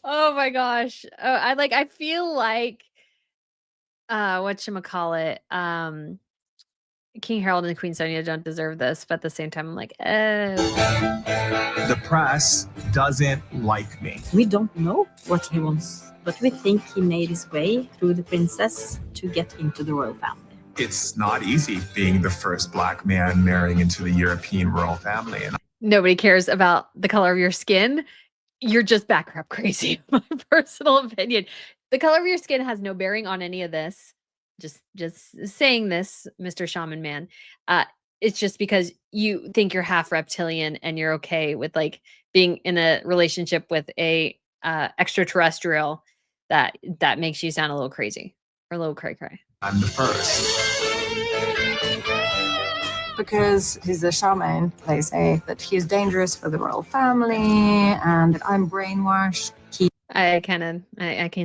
Oh my gosh. I feel like whatchamacallit, King Harold and Queen Sonia don't deserve this, but at the same time, I'm like, oh. The press doesn't like me. We don't know what he wants, but we think he made his way through the princess to get into the royal family. It's not easy being the first Black man marrying into the European royal family. And Nobody cares about the color of your skin. You're just backcrap crazy. My personal opinion. The color of your skin has no bearing on any of this. Just saying this, Mr. Shaman Man. It's just because you think you're half reptilian and you're okay with like being in a relationship with a extraterrestrial that makes you sound a little crazy or a little cray-cray. I'm the first. Because he's a shaman, they say that he's dangerous for the royal family and that I'm brainwashed. I can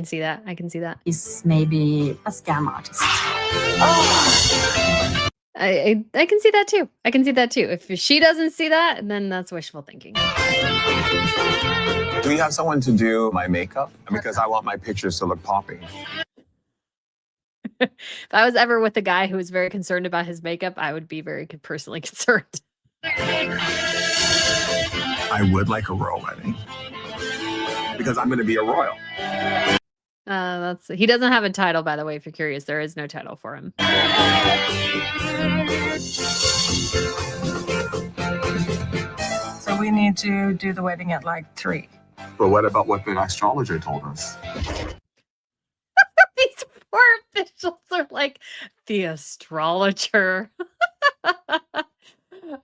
see that. I can see that. He's maybe a scam artist. I can see that too. I can see that too. If she doesn't see that, then that's wishful thinking. Do you have someone to do my makeup? Because I want my pictures to look poppy. If I was ever with a guy who was very concerned about his makeup, I would be very personally concerned. I would like a royal wedding. Because I'm going to be a royal. He doesn't have a title, by the way, if you're curious. There is no title for him. So we need to do the wedding at like 3. But what about what the astrologer told us? These poor officials are like, the astrologer.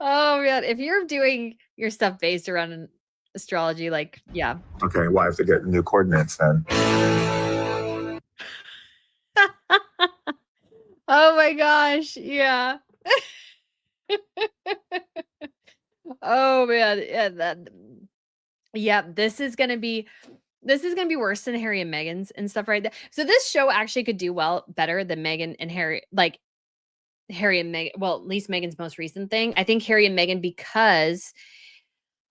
Oh, man. If you're doing your stuff based around astrology, like, yeah. Okay, well, I have to get new coordinates then. Oh my gosh. Yeah. Oh man. Yeah, this is gonna be worse than Harry and Meghan's and stuff right there. So this show actually could do better than Meghan and Harry, like Harry and Meghan. Well, at least Meghan's most recent thing. I think Harry and Meghan, because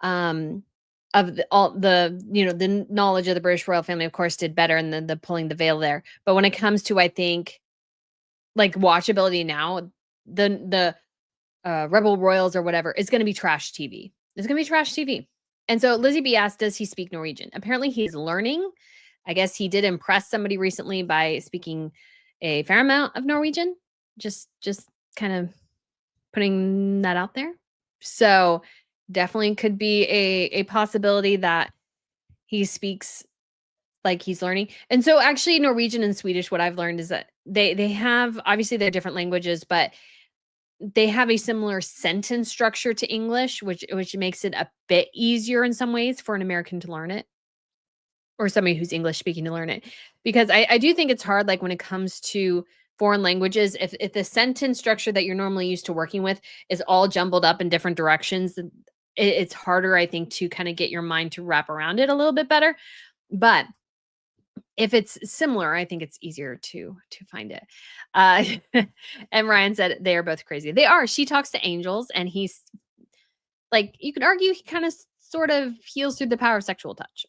of the knowledge of the British royal family, of course, did better, and the pulling the veil there. But when it comes to, I think, like watchability now, the Rebel Royals or whatever is going to be trash TV. It's going to be trash TV. And so Lizzie B asked, does he speak Norwegian? Apparently he's learning. I guess he did impress somebody recently by speaking a fair amount of Norwegian. Just kind of putting that out there. So definitely could be a possibility that he speaks like he's learning. And so actually Norwegian and Swedish, what I've learned is that they have, obviously they're different languages, but they have a similar sentence structure to English, which makes it a bit easier in some ways for an American to learn it, or somebody who's English speaking to learn it. Because I do think it's hard, like when it comes to foreign languages, if the sentence structure that you're normally used to working with is all jumbled up in different directions, it's harder, I think, to kind of get your mind to wrap around it a little bit better. But if it's similar, I think it's easier to find it. And Ryan said they are both crazy. They are. She talks to angels, and he's like, you could argue he kind of sort of heals through the power of sexual touch.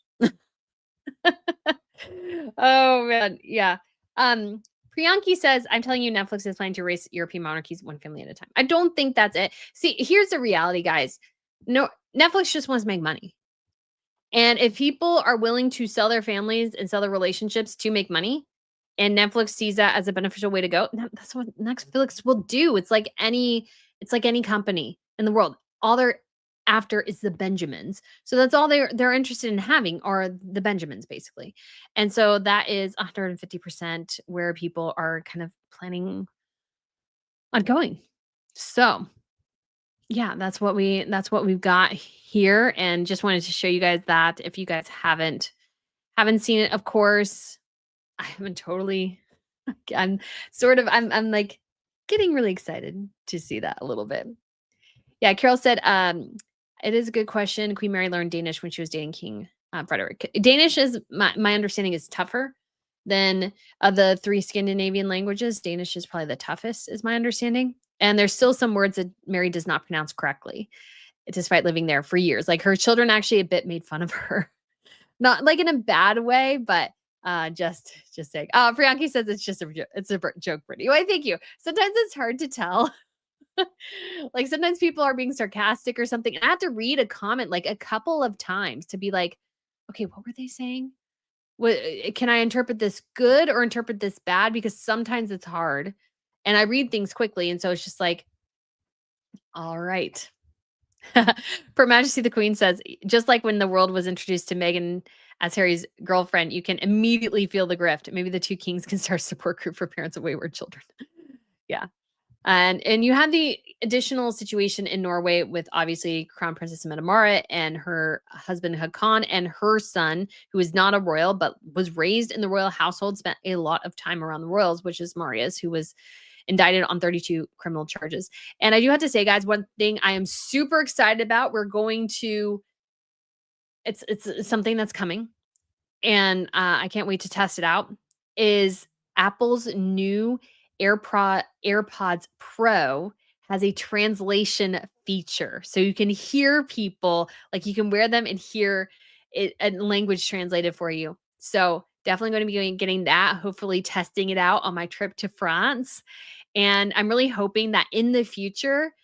Oh man, yeah. Priyanki says, I'm telling you, Netflix is planning to erase European monarchies one family at a time. I don't think that's it. See, here's the reality, guys. No, Netflix just wants to make money. And if people are willing to sell their families and sell their relationships to make money, and Netflix sees that as a beneficial way to go, that's what Netflix will do. It's like any company in the world. All they're after is the Benjamins. So that's all they're interested in having are the Benjamins, basically. And so that is 150% where people are kind of planning on going. So yeah, that's what we've got here, and just wanted to show you guys that if you guys haven't seen it, of course, I haven't totally. I'm like getting really excited to see that a little bit. Yeah, Carol said, it is a good question. Queen Mary learned Danish when she was dating King Frederick. Danish is my understanding is tougher than the 3 Scandinavian languages. Danish is probably the toughest, is my understanding. And there's still some words that Mary does not pronounce correctly, despite living there for years. Like her children actually a bit made fun of her, not like in a bad way, but just saying. Priyanki says it's a joke, Brittany. Why, thank you. Sometimes it's hard to tell Like sometimes people are being sarcastic or something. And I have to read a comment like a couple of times to be like, okay, what were they saying? Can I interpret this good or interpret this bad? Because sometimes it's hard. And I read things quickly. And so it's just like, all right. Her Majesty the Queen says, just like when the world was introduced to Meghan as Harry's girlfriend, you can immediately feel the grift. Maybe the two kings can start a support group for parents of wayward children. Yeah. And you had the additional situation in Norway with obviously Crown Princess Mette and her husband Haakon and her son, who is not a royal but was raised in the royal household, spent a lot of time around the royals, which is Marius, who was indicted on 32 criminal charges. And I do have to say, guys, one thing I am super excited about, we're going to, it's something that's coming, and I can't wait to test it out, is Apple's new AirPods Pro has a translation feature. So you can hear people, like you can wear them and hear it, a language translated for you. So definitely going to be getting that, hopefully testing it out on my trip to France. And I'm really hoping that in the future,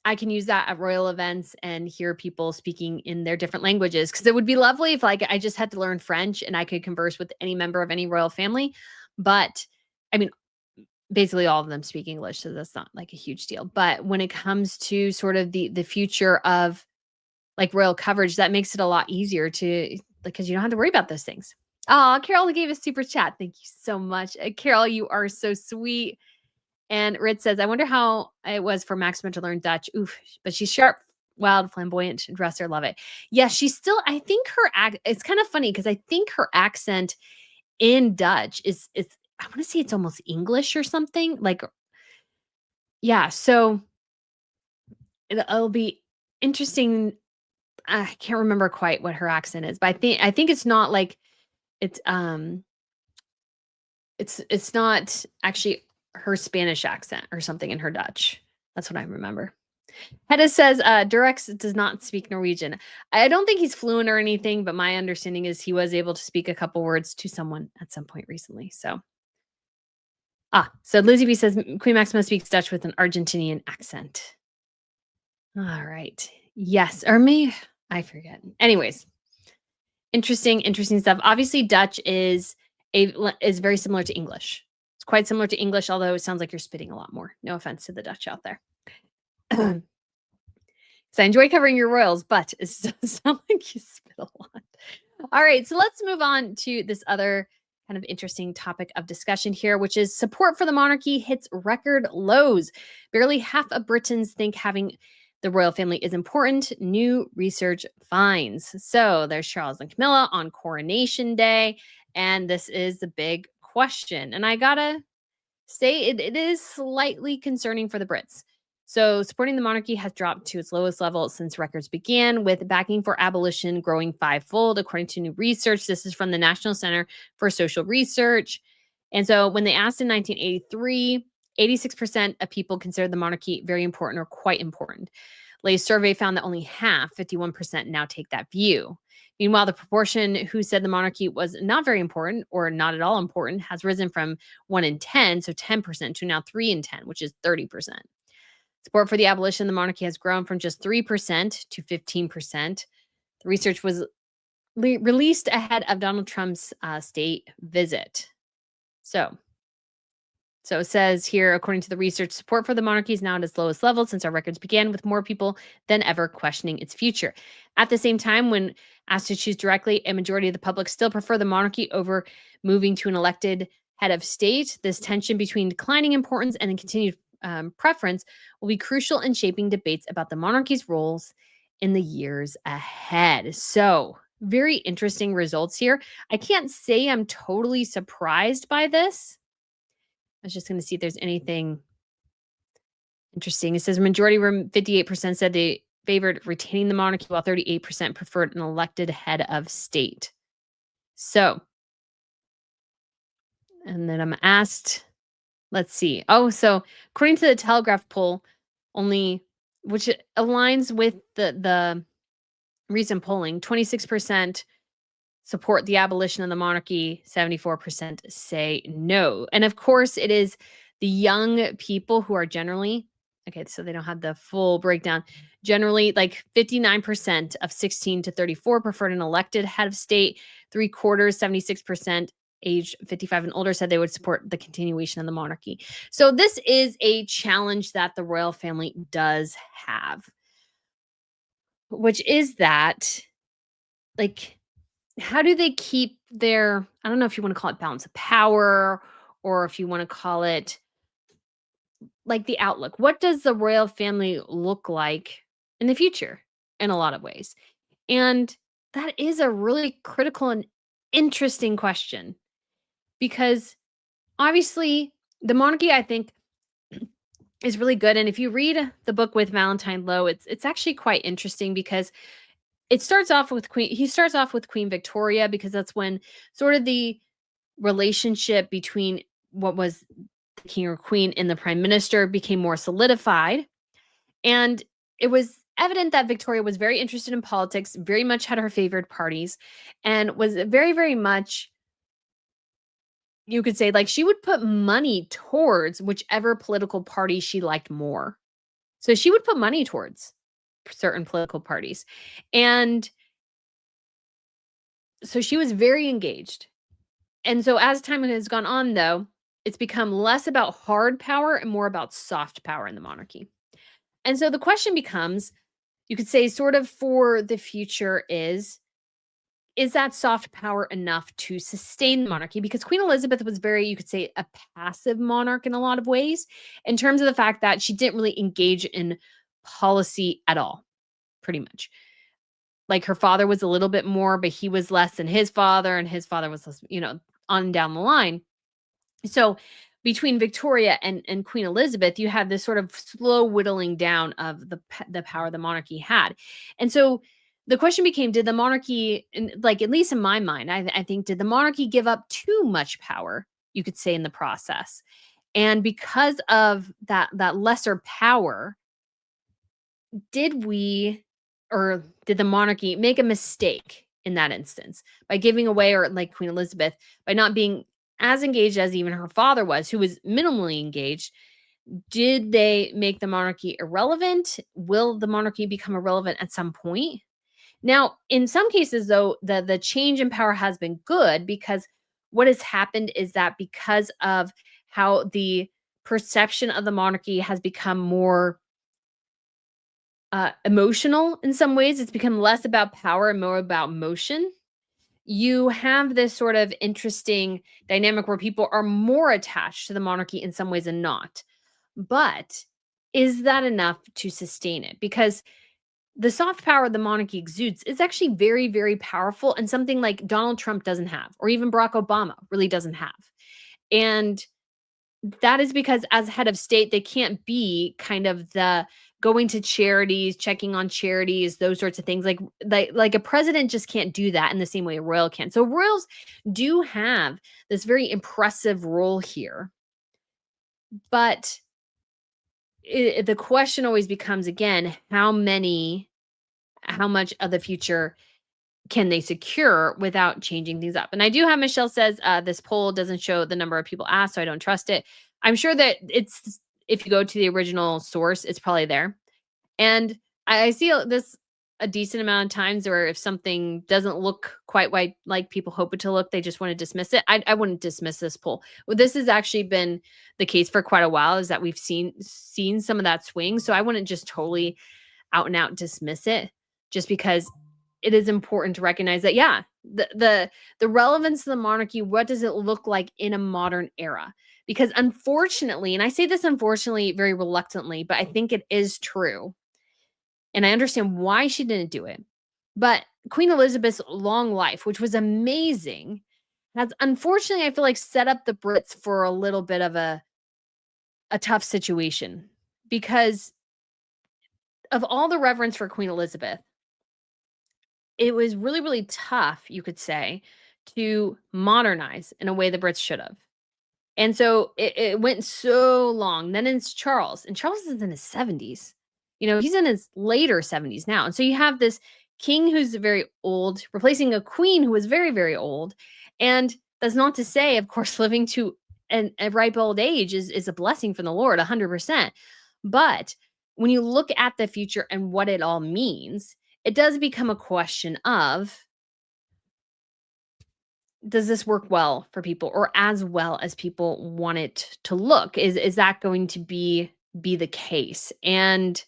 I can use that at royal events and hear people speaking in their different languages. Because it would be lovely if like I just had to learn French and I could converse with any member of any royal family. But I mean, basically all of them speak English, so that's not like a huge deal. But when it comes to sort of the future of like royal coverage, that makes it a lot easier to, because you don't have to worry about those things. Oh, Carol gave a super chat. Thank you so much. Carol, you are so sweet. And Rit says, I wonder how it was for Maxima to learn Dutch. Oof, but she's sharp, wild, flamboyant dresser. Love it. Yeah, she's still, I think it's kind of funny because I think her accent in Dutch is I want to say it's almost English or something. Like, yeah, so it'll be interesting. I can't remember quite what her accent is, but I think it's not like it's not actually her Spanish accent or something in her Dutch. That's what I remember. Hedda says, Durex does not speak Norwegian. I don't think he's fluent or anything, but my understanding is he was able to speak a couple words to someone at some point recently. So, so Lizzie B says, Queen Maxima speaks Dutch with an Argentinian accent. All right. Yes. Or me, I forget. Anyways, interesting stuff. Obviously, Dutch is very similar to English. It's quite similar to English, although it sounds like you're spitting a lot more. No offense to the Dutch out there. So I enjoy covering your royals, but it does sound like you spit a lot. All right, so let's move on to this other kind of interesting topic of discussion here, which is support for the monarchy hits record lows. Barely half of Britons think having the royal family is important, new research finds. So there's Charles and Camilla on Coronation Day, and this is the big question. And I gotta say, it is slightly concerning for the Brits. So supporting the monarchy has dropped to its lowest level since records began, with backing for abolition growing fivefold, according to new research. This is from the National Center for Social Research. And so when they asked in 1983, 86% of people considered the monarchy very important or quite important. Latest survey found that only half, 51%, now take that view. Meanwhile, the proportion who said the monarchy was not very important or not at all important has risen from 1 in 10, so 10%, to now 3 in 10, which is 30%. Support for the abolition of the monarchy has grown from just 3% to 15%. The research was released ahead of Donald Trump's state visit. So it says here, according to the research, support for the monarchy is now at its lowest level since our records began, with more people than ever questioning its future. At the same time, when asked to choose directly, a majority of the public still prefer the monarchy over moving to an elected head of state. This tension between declining importance and continued preference will be crucial in shaping debates about the monarchy's roles in the years ahead. So, very interesting results here. I can't say I'm totally surprised by this. I was just going to see if there's anything interesting. It says majority room 58% said they favored retaining the monarchy, while 38% preferred an elected head of state. So, and then I'm asked, let's see. Oh, so according to the Telegraph poll, which aligns with the recent polling, 26% support the abolition of the monarchy, 74% say no. And of course, it is the young people who are generally Okay, so they don't have the full breakdown. Generally, like 59% of 16 to 34 preferred an elected head of state. 3/4, 76%, age 55 and older, said they would support the continuation of the monarchy. So this is a challenge that the royal family does have, which is that, like, how do they keep their, I don't know if you want to call it balance of power, or if you want to call it like the outlook. What does the royal family look like in the future in a lot of ways? And that is a really critical and interesting question, because obviously the monarchy, I think, is really good. And if you read the book with Valentine Low, it's actually quite interesting, because he starts off with Queen Victoria, because that's when sort of the relationship between what was the king or queen and the prime minister became more solidified. And it was evident that Victoria was very interested in politics, very much had her favored parties, and was very, very much, you could say, like, she would put money towards whichever political party she liked more. So she would put money towards certain political parties. And so she was very engaged. And so as time has gone on, though, it's become less about hard power and more about soft power in the monarchy. And so the question becomes, you could say, sort of for the future, is that soft power enough to sustain the monarchy? Because Queen Elizabeth was very, you could say, a passive monarch in a lot of ways, in terms of the fact that she didn't really engage in policy at all, pretty much. Like, her father was a little bit more, but he was less than his father, and his father was less, on and down the line. So between Victoria and Queen Elizabeth, you had this sort of slow whittling down of the power the monarchy had. And so the question became, did the monarchy, like, at least in my mind, I think, did the monarchy give up too much power, you could say, in the process? And because of that lesser power, did the monarchy make a mistake in that instance by giving away, or like Queen Elizabeth, by not being as engaged as even her father was, who was minimally engaged? Did they make the monarchy irrelevant? Will the monarchy become irrelevant at some point? Now, in some cases, though, the change in power has been good, because what has happened is that, because of how the perception of the monarchy has become more emotional in some ways, it's become less about power and more about motion. You have this sort of interesting dynamic where people are more attached to the monarchy in some ways and not. But is that enough to sustain it? Because the soft power the monarchy exudes is actually very, very powerful, and something like Donald Trump doesn't have, or even Barack Obama really doesn't have. And that is because, as head of state, they can't be kind of the going to charities, checking on charities, those sorts of things. Like a president just can't do that in the same way a royal can. So royals do have this very impressive role here. But the question always becomes, again, how much of the future can they secure without changing things up? And I do have, Michelle says, this poll doesn't show the number of people asked, so I don't trust it. I'm sure that if you go to the original source, it's probably there. And I see this a decent amount of times, where if something doesn't look quite like people hope it to look, they just want to dismiss it. I wouldn't dismiss this poll. Well, this has actually been the case for quite a while, is that we've seen some of that swing. So I wouldn't just totally out and out dismiss it, just because it is important to recognize that, yeah, the relevance of the monarchy, what does it look like in a modern era? Because unfortunately, and I say this unfortunately very reluctantly, but I think it is true, and I understand why she didn't do it, but Queen Elizabeth's long life, which was amazing, has unfortunately, I feel like, set up the Brits for a little bit of a tough situation, because of all the reverence for Queen Elizabeth, it was really, really tough, you could say, to modernize in a way the Brits should have. And so it went so long. Then it's Charles, and Charles is in his 70s. He's in his later 70s now. And so you have this king who's very old, replacing a queen who was very, very old. And that's not to say, of course, living to a ripe old age is a blessing from the Lord, 100%. But when you look at the future and what it all means, it does become a question of, does this work well for people or as well as people want it to look? Is that going to be the case? And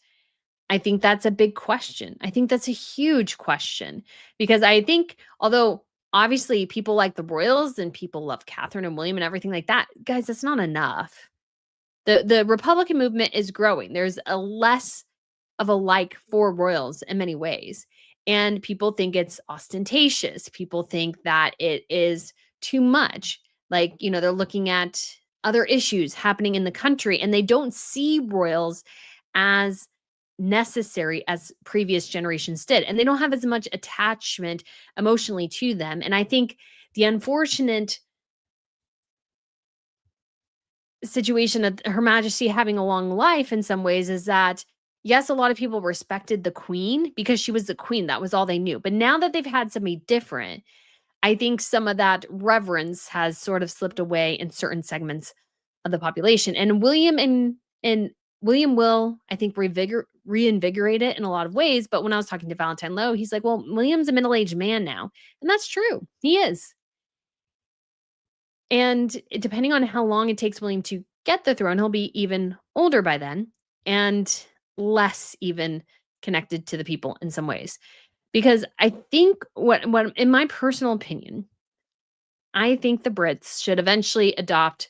I think that's a big question. I think that's a huge question because I think although obviously people like the royals and people love Catherine and William and everything like that, guys, that's not enough. The Republican movement is growing. There's a less of a like for royals in many ways. And people think it's ostentatious. People think that it is too much. Like, they're looking at other issues happening in the country and they don't see royals as necessary as previous generations did. And they don't have as much attachment emotionally to them. And I think the unfortunate situation of Her Majesty having a long life in some ways is that, yes, a lot of people respected the queen because she was the queen. That was all they knew. But now that they've had somebody different, I think some of that reverence has sort of slipped away in certain segments of the population. And William will, I think, reinvigorate it in a lot of ways. But when I was talking to Valentine Low, he's like, well, William's a middle-aged man now. And that's true. He is. And depending on how long it takes William to get the throne, he'll be even older by then and less even connected to the people in some ways. Because I think what in my personal opinion, I think the Brits should eventually adopt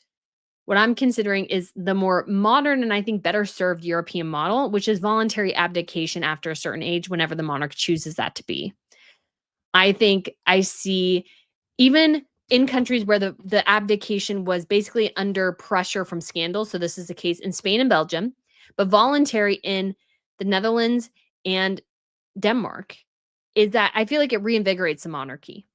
what I'm considering is the more modern and I think better served European model, which is voluntary abdication after a certain age whenever the monarch chooses that to be. I think I see even in countries where the abdication was basically under pressure from scandal. So this is the case in Spain and Belgium, but voluntary in the Netherlands and Denmark, is that I feel like it reinvigorates the monarchy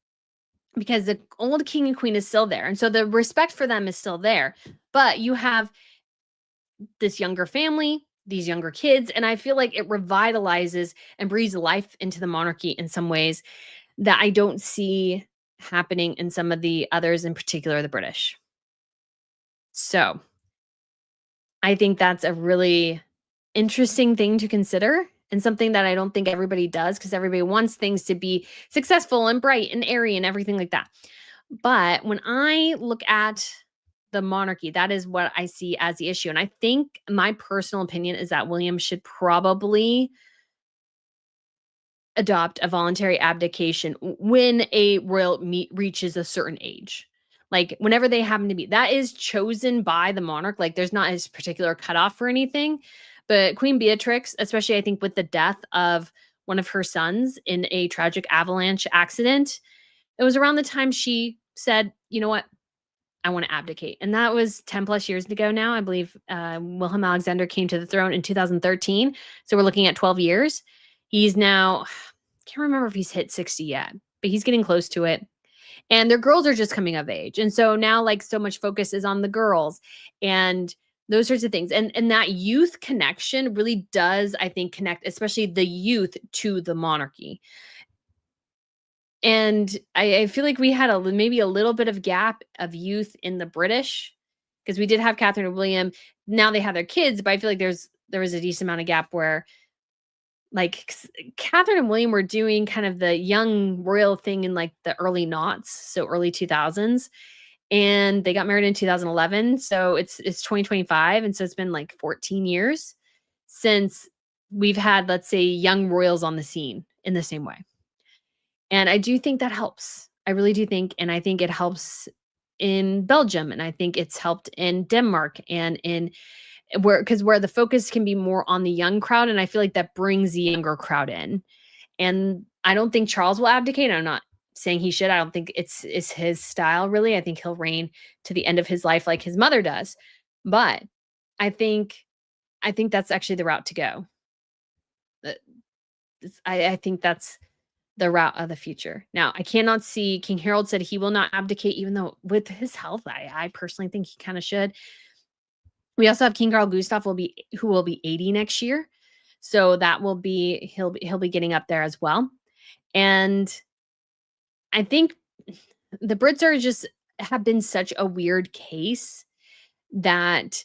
because the old king and queen is still there. And so the respect for them is still there. But you have this younger family, these younger kids, and I feel like it revitalizes and breathes life into the monarchy in some ways that I don't see happening in some of the others, in particular the British. So I think that's a really interesting thing to consider and something that I don't think everybody does because everybody wants things to be successful and bright and airy and everything like that. But when I look at the monarchy, that is what I see as the issue. And I think my personal opinion is that William should probably adopt a voluntary abdication when a royal reaches a certain age. Like whenever they happen to be, that is chosen by the monarch. Like there's not a particular cutoff for anything. But Queen Beatrix, especially I think with the death of one of her sons in a tragic avalanche accident, it was around the time she said, you know what, I want to abdicate. And that was 10 plus years ago now. I believe Wilhelm Alexander came to the throne in 2013. So we're looking at 12 years. He's now, can't remember if he's hit 60 yet, but he's getting close to it. And their girls are just coming of age. And so now like so much focus is on the girls and those sorts of things. And that youth connection really does, I think, connect, especially the youth to the monarchy. And I feel like we had maybe a little bit of gap of youth in the British because we did have Catherine and William. Now they have their kids, but I feel like there was a decent amount of gap where like Catherine and William were doing kind of the young royal thing in like the early noughts, so early 2000s. And they got married in 2011. So it's 2025. And so it's been like 14 years since we've had, let's say, young royals on the scene in the same way. And I do think that helps. I really do think. And I think it helps in Belgium. And I think it's helped in Denmark and in where the focus can be more on the young crowd. And I feel like that brings the younger crowd in. And I don't think Charles will abdicate. I'm not saying he should. I don't think it's his style, really. I think he'll reign to the end of his life like his mother does. But I think that's actually the route to go. I think that's the route of the future. Now, I cannot see, King Harold said he will not abdicate, even though with his health, I personally think he kind of should. We also have King Carl Gustaf who will be 80 next year. So that will be, he'll be getting up there as well. And I think the Brits have been such a weird case that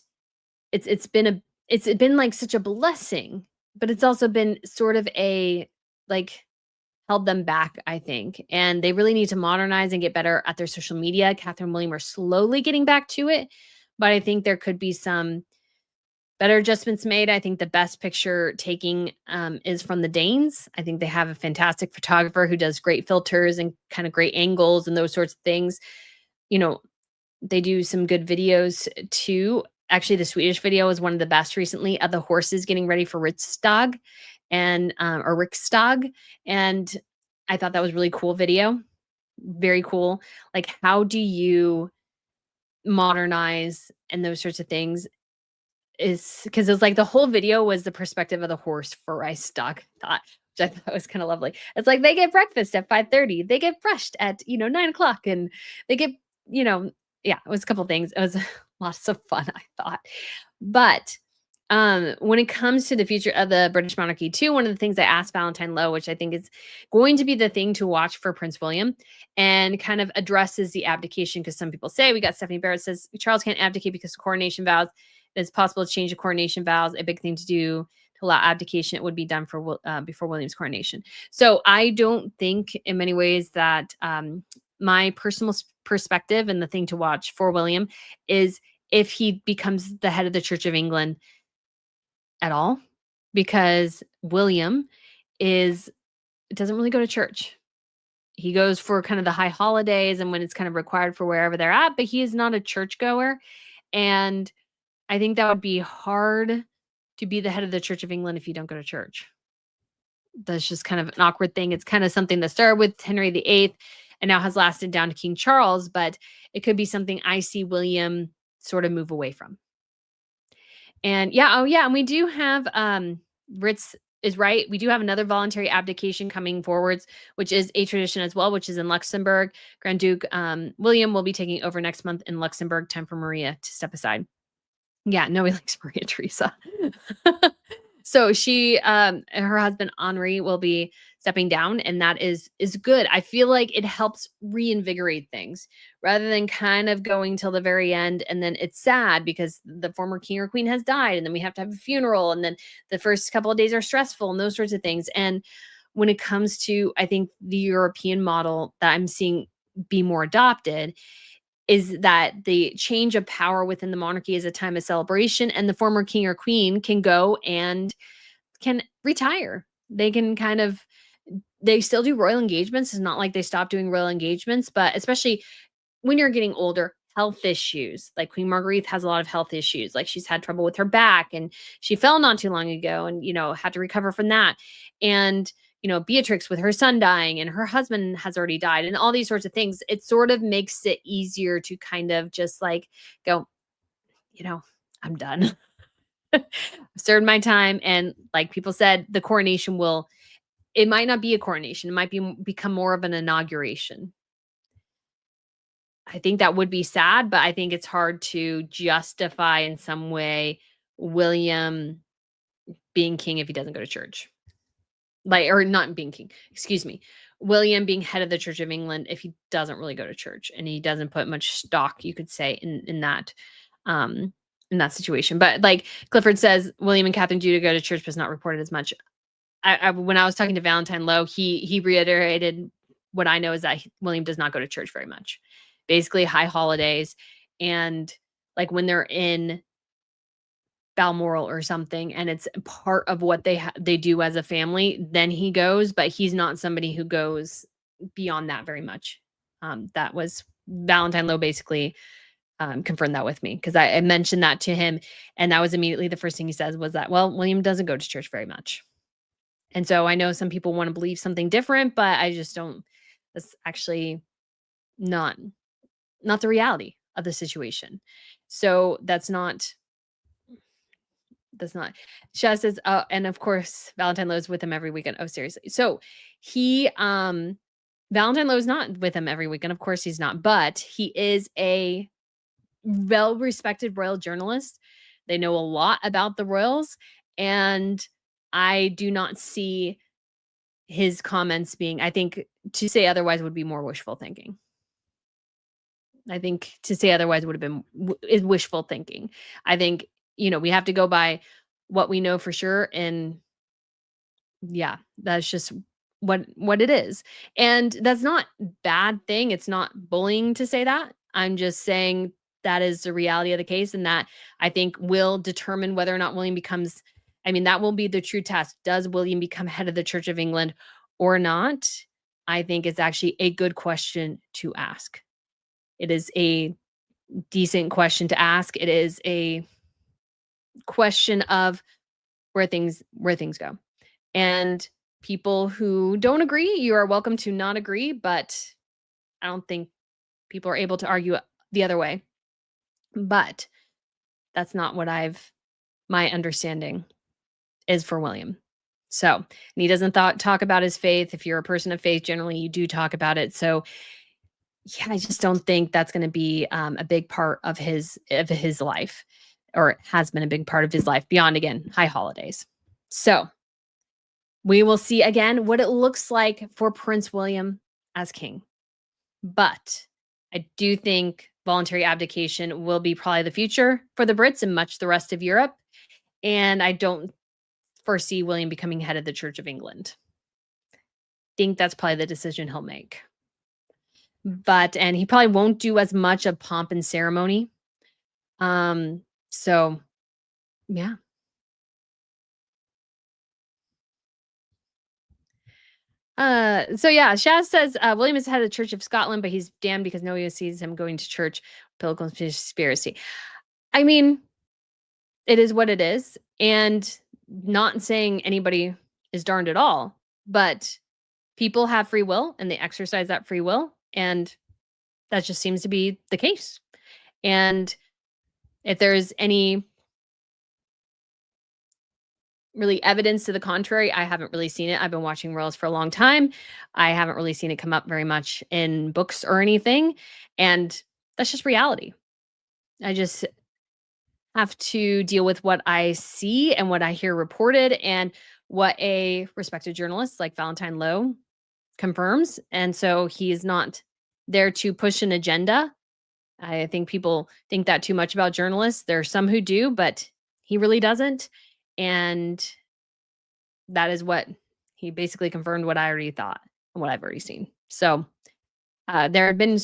it's been it's been like such a blessing, but it's also been sort of a like held them back, I think. And they really need to modernize and get better at their social media. Catherine and William are slowly getting back to it, but I think there could be some better adjustments made. I think the best picture taking is from the Danes. I think they have a fantastic photographer who does great filters and kind of great angles and those sorts of things. You know, they do some good videos too. Actually, the Swedish video is one of the best recently of the horses getting ready for Riksdag and or Riksdag. And I thought that was really cool video. Very cool. Like, how do you modernize and those sorts of things? Is because it's like the whole video was the perspective of the horse for Riksdag, thought, which I thought was kind of lovely. It's like they get breakfast at 5:30, they get brushed at 9 o'clock, and they get yeah, it was a couple things. It was lots of fun, I thought. But when it comes to the future of the British monarchy, too, one of the things I asked Valentine Low, which I think is going to be the thing to watch for Prince William, and kind of addresses the abdication, because some people say, we got Stephanie Barrett says Charles can't abdicate because of coronation vows. It's possible to change the coronation vows. A big thing to do to allow abdication. It would be done for before William's coronation. So I don't think, in many ways, that my personal perspective and the thing to watch for William is if he becomes the head of the Church of England at all, because William doesn't really go to church. He goes for kind of the high holidays and when it's kind of required for wherever they're at, but he is not a churchgoer. And I think that would be hard to be the head of the Church of England if you don't go to church. That's just kind of an awkward thing. It's kind of something that started with Henry VIII and now has lasted down to King Charles, but it could be something I see William sort of move away from. And yeah, oh yeah, and we do have Ritz is right. We do have another voluntary abdication coming forwards, which is a tradition as well, which is in Luxembourg. Grand Duke William will be taking over next month in Luxembourg. Time for Maria to step aside. Yeah, nobody likes Maria Theresa. So she, her husband Henri will be stepping down, and that is good. I feel like it helps reinvigorate things rather than kind of going till the very end, and then it's sad because the former king or queen has died, and then we have to have a funeral, and then the first couple of days are stressful, and those sorts of things. And when it comes to, I think, the European model that I'm seeing be more adopted, is that the change of power within the monarchy is a time of celebration, and the former king or queen can go and can retire. They can kind of, they still do royal engagements. It's not like they stop doing royal engagements, but especially when you're getting older, health issues, like Queen Marguerite has a lot of health issues. Like she's had trouble with her back and she fell not too long ago and, had to recover from that. And Beatrix with her son dying and her husband has already died and all these sorts of things, it sort of makes it easier to kind of just like go, I'm done. I've served my time. And like people said, the coronation it might not be a coronation. It might become more of an inauguration. I think that would be sad, but I think it's hard to justify in some way William being king if he doesn't go to church. Or not being king, excuse me. William being head of the Church of England if he doesn't really go to church and he doesn't put much stock, you could say, in that situation. But like Clifford says, William and Catherine do go to church, but it's not reported as much. When I was talking to Valentine Low, he reiterated what I know is that William does not go to church very much. Basically high holidays and like when they're in Balmoral or something and it's part of what they do as a family, then he goes, but he's not somebody who goes beyond that very much. That was Valentine Low basically confirmed that with me because I mentioned that to him and that was immediately the first thing he says was that, well, William doesn't go to church very much. And so I know some people want to believe something different, but I just don't. That's actually not the reality of the situation. So that's not. Shaz says, and of course, Valentine Low is with him every weekend. Oh, seriously. So Valentine Low is not with him every weekend. Of course, he's not, but he is a well-respected royal journalist. They know a lot about the royals, and I do not see his comments being, I think to say otherwise would be more wishful thinking. I think to say otherwise would have been is wishful thinking. I think we have to go by what we know for sure. And yeah, that's just what it is. And that's not bad thing. It's not bullying to say that. I'm just saying that is the reality of the case, and that I think will determine whether or not William becomes, I mean, that will be the true test. Does William become head of the Church of England or not? I think it's actually a good question to ask. It is a decent question to ask. It is a question of where things go. And people who don't agree, you are welcome to not agree, but I don't think people are able to argue the other way. But that's not what my understanding is for William. So, and he doesn't talk about his faith. If you're a person of faith, generally you do talk about it. So, yeah, I just don't think that's going to be a big part of his life, or it has been a big part of his life beyond, again, high holidays. So, we will see again what it looks like for Prince William as king. But I do think voluntary abdication will be probably the future for the Brits and much the rest of Europe. And I don't foresee William becoming head of the Church of England. Think that's probably the decision he'll make. And he probably won't do as much of pomp and ceremony. So yeah. So yeah, Shaz says William is head of the Church of Scotland, but he's damned because nobody sees him going to church. Political conspiracy. I mean, it is what it is, and not saying anybody is darned at all, but people have free will and they exercise that free will, and that just seems to be the case. And if there's any really evidence to the contrary, I haven't really seen it. I've been watching royals for a long time. I haven't really seen it come up very much in books or anything. And that's just reality. I just have to deal with what I see and what I hear reported and what a respected journalist like Valentine Low confirms. And so he is not there to push an agenda. I think people think that too much about journalists. There are some who do, but he really doesn't. And that is what he basically confirmed what I already thought and what I've already seen. So there have been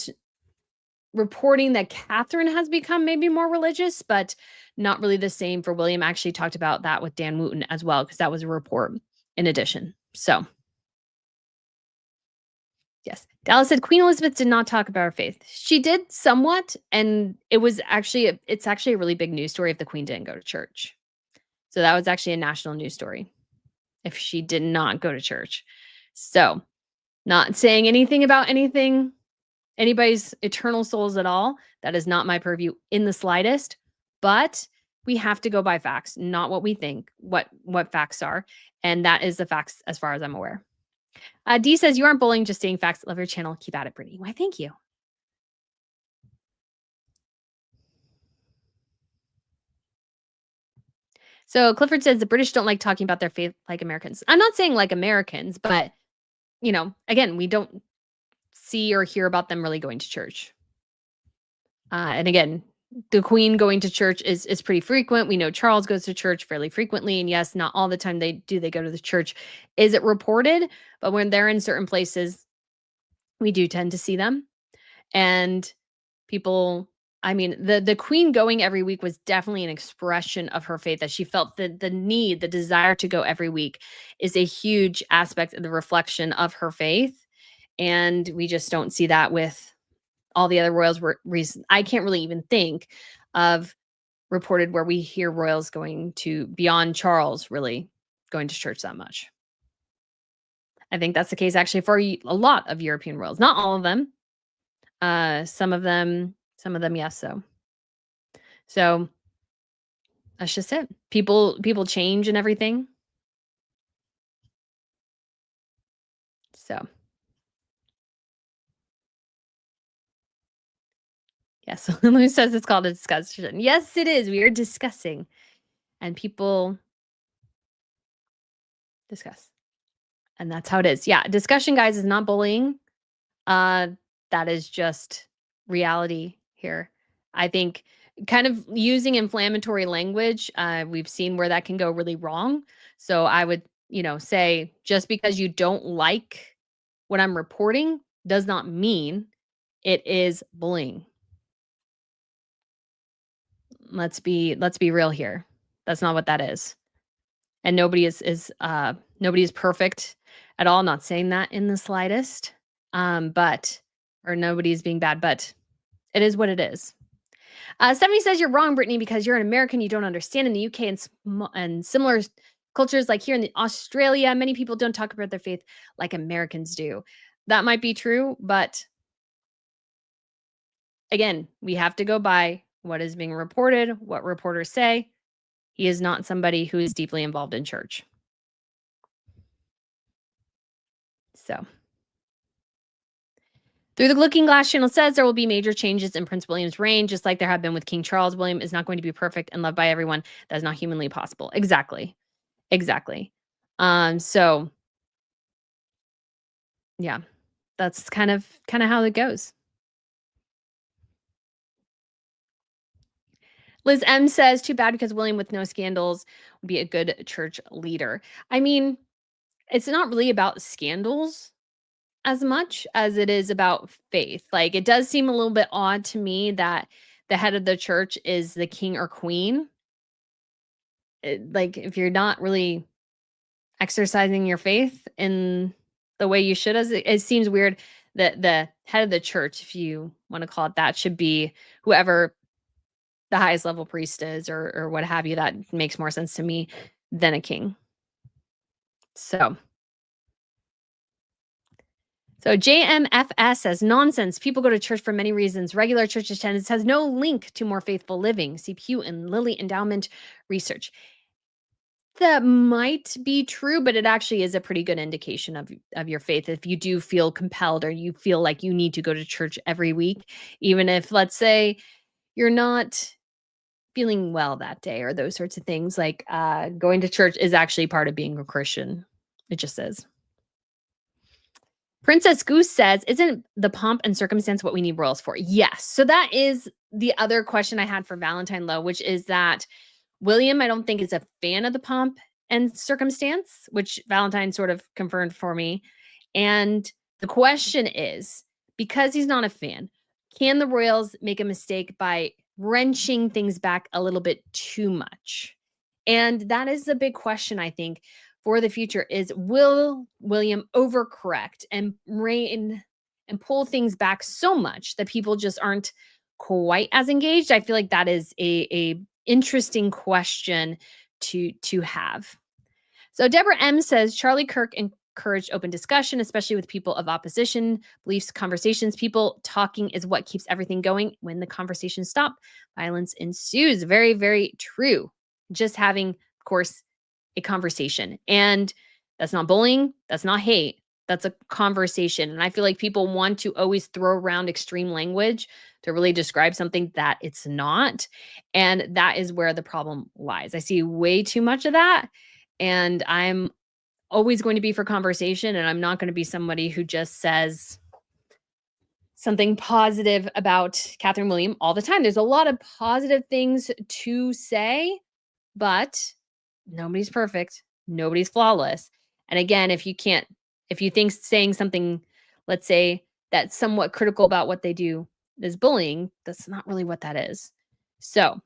reporting that Catherine has become maybe more religious, but not really the same for William. I actually talked about that with Dan Wooten as well, because that was a report in addition. So yes, Dallas said Queen Elizabeth did not talk about her faith. She did somewhat, and it's actually a really big news story if the Queen didn't go to church. So that was actually a national news story if she did not go to church. So not saying anything about anybody's eternal souls at all. That is not my purview in the slightest, but we have to go by facts, not what we think, what facts are. And that is the facts as far as I'm aware. D says, you aren't bullying, just stating facts. Love your channel. Keep at it, Brittany. Why, thank you. So Clifford says the British don't like talking about their faith like Americans. I'm not saying like Americans, but, again, we don't see or hear about them really going to church. And again, the Queen going to church is pretty frequent. We know Charles goes to church fairly frequently. And yes, not all the time they go to the church. Is it reported? But when they're in certain places, we do tend to see them. And people, I mean, the Queen going every week was definitely an expression of her faith, that she felt the need, the desire to go every week is a huge aspect of the reflection of her faith. And we just don't see that with all the other royals. I can't really even think of reported where we hear royals going to, beyond Charles, really going to church that much. I think that's the case actually for a lot of European royals. Not all of them. Some of them, yes. So that's just it. People change and everything. So yes, Lou says it's called a discussion. Yes, it is. We are discussing, and people discuss, and that's how it is. Yeah, discussion, guys, is not bullying. That is just reality here. I think kind of using inflammatory language. We've seen where that can go really wrong. So I would, say just because you don't like what I'm reporting does not mean it is bullying. Let's be real here. That's not what that is. And nobody is perfect at all. Not saying that in the slightest. Or nobody is being bad, but it is what it is. Stephanie says you're wrong, Brittany, because you're an American. You don't understand. In the UK and similar cultures like here in Australia, many people don't talk about their faith like Americans do. That might be true, but again, we have to go by what is being reported, what reporters say. He is not somebody who is deeply involved in church. So, Through the Looking Glass channel says there will be major changes in Prince William's reign, just like there have been with King Charles. William is not going to be perfect and loved by everyone. That is not humanly possible. Exactly. So yeah, that's kind of how it goes. Liz M says, too bad because William with no scandals would be a good church leader. I mean, it's not really about scandals as much as it is about faith. Like, it does seem a little bit odd to me that the head of the church is the king or queen. Like, if you're not really exercising your faith in the way you should, as it seems weird that the head of the church, if you want to call it that, should be whoever the highest level priest is or what have you. That makes more sense to me than a king. So JMFS says, nonsense. People go to church for many reasons. Regular church attendance has no link to more faithful living. See Pew and Lilly Endowment Research. That might be true, but it actually is a pretty good indication of your faith. If you do feel compelled or you feel like you need to go to church every week, even if, let's say, you're not feeling well that day or those sorts of things, like going to church is actually part of being a Christian. It just is. Princess Goose says, isn't the pomp and circumstance what we need royals for? Yes. So that is the other question I had for Valentine Low, which is that William, I don't think, is a fan of the pomp and circumstance, which Valentine sort of confirmed for me. And the question is, because he's not a fan, can the royals make a mistake by wrenching things back a little bit too much? And that is the big question, I think, for the future is, will William overcorrect and rein and pull things back so much that people just aren't quite as engaged? I feel like that is a interesting question to have. So Deborah M says, Charlie Kirk encouraged open discussion, especially with people of opposition beliefs, conversations. People talking is what keeps everything going. When the conversation stop, violence ensues. Very, very true. Just having, of course, a conversation. And that's not bullying. That's not hate. That's a conversation. And I feel like people want to always throw around extreme language to really describe something that it's not. And that is where the problem lies. I see way too much of that. And I'm always going to be for conversation. And I'm not going to be somebody who just says something positive about Catherine William all the time. There's a lot of positive things to say, but nobody's perfect. Nobody's flawless. And again, if you think saying something, let's say, that's somewhat critical about what they do is bullying, that's not really what that is. So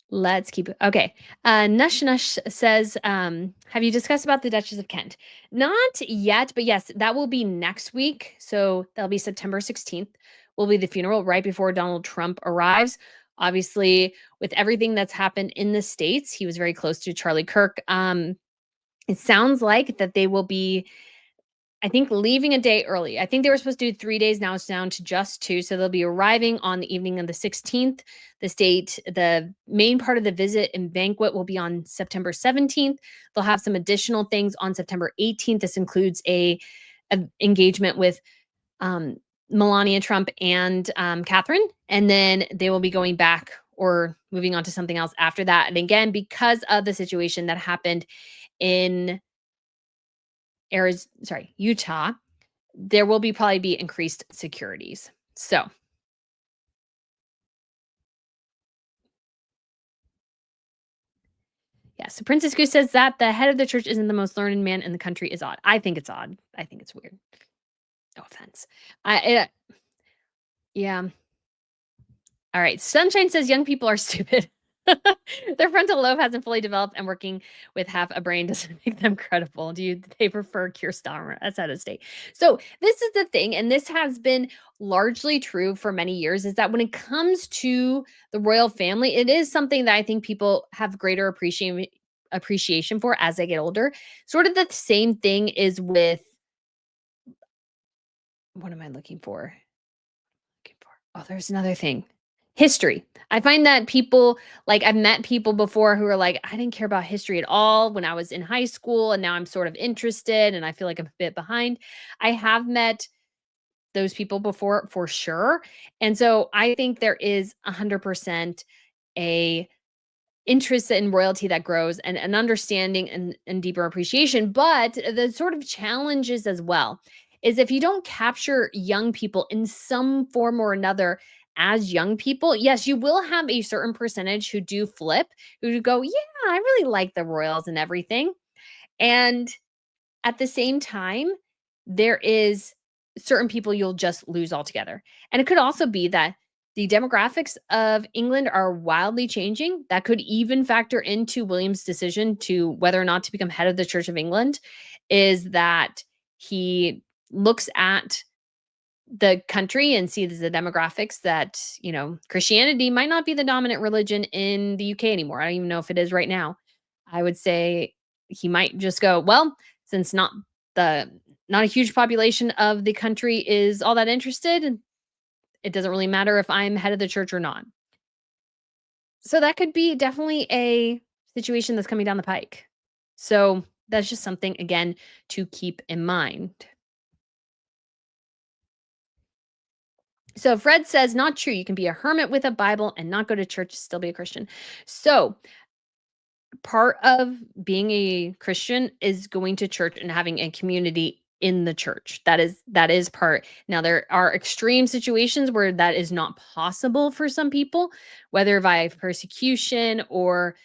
let's keep it. Okay. Nush says, have you discussed about the Duchess of Kent? Not yet, but yes, that will be next week. So that'll be September 16th will be the funeral right before Donald Trump arrives. Obviously, with everything that's happened in the States, he was very close to Charlie Kirk. It sounds like that they will be, I think, leaving a day early. I think they were supposed to do 3 days. Now it's down to just 2. So they'll be arriving on the evening of the 16th. The main part of the visit and banquet will be on September 17th. They'll have some additional things on September 18th. This includes a engagement with Melania Trump and Catherine. And then they will be going back or moving on to something else after that. And again, because of the situation that happened in Utah, there will probably be increased securities. So Yeah, so Princess Goose says that the head of the church isn't the most learned man in the country is odd. I think it's odd. I think it's weird. No offense. Yeah. All right. Sunshine says young people are stupid. Their frontal lobe hasn't fully developed, and working with half a brain doesn't make them credible. They prefer Keir Starmer as head of state? So this is the thing, and this has been largely true for many years, is that when it comes to the royal family, it is something that I think people have greater appreciation for as they get older. Sort of the same thing is with, what am I looking for? Oh, there's another thing. History. I find that people, like, I've met people before who are like, I didn't care about history at all when I was in high school, and now I'm sort of interested and I feel like I'm a bit behind. I have met those people before for sure. And so I think there is 100% a interest in royalty that grows, and an understanding and deeper appreciation. But the sort of challenges as well is if you don't capture young people in some form or another as young people, yes, you will have a certain percentage who do flip, who go, yeah, I really like the royals and everything. And at the same time, there is certain people you'll just lose altogether. And it could also be that the demographics of England are wildly changing. That could even factor into William's decision to whether or not to become head of the Church of England, is that he looks at the country and sees the demographics that, Christianity might not be the dominant religion in the UK anymore. I don't even know if it is right now. I would say he might just go, well, since not a huge population of the country is all that interested, it doesn't really matter if I'm head of the church or not. So that could be definitely a situation that's coming down the pike. So that's just something, again, to keep in mind. So Fred says, not true. You can be a hermit with a Bible and not go to church, still be a Christian. So part of being a Christian is going to church and having a community in the church. That is part. Now, there are extreme situations where that is not possible for some people, whether via persecution or,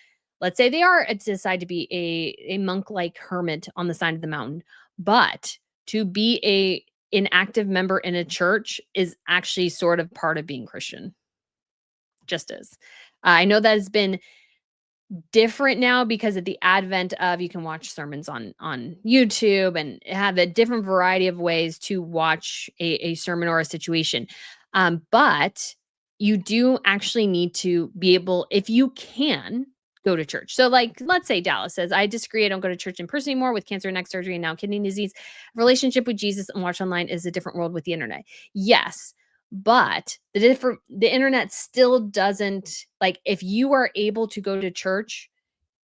let's say, they are decide to be a monk-like hermit on the side of the mountain. But to be an active member in a church is actually sort of part of being Christian. Just is. I know that has been different now because of the advent of, you can watch sermons on YouTube and have a different variety of ways to watch a sermon or a situation. But you do actually need to be able, if you can, go to church. So, like, let's say Dallas says, I disagree. I don't go to church in person anymore with cancer, neck surgery, and now kidney disease. Relationship with Jesus and watch online is a different world with the internet. Yes. But the internet still doesn't, like, if you are able to go to church,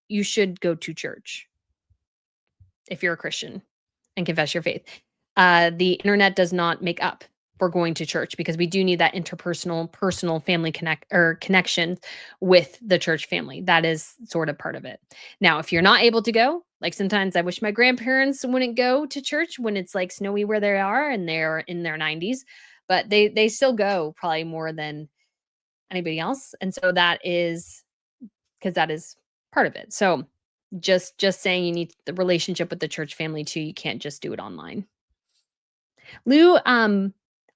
you should go to church if you're a Christian and confess your faith. The internet does not make up for going to church, because we do need that personal family connection with the church family. That is sort of part of it. Now, if you're not able to go, like, sometimes I wish my grandparents wouldn't go to church when it's like snowy where they are and they're in their 90s, but they still go probably more than anybody else. And so that is because that is part of it. So just saying, you need the relationship with the church family too. You can't just do it online. Lou,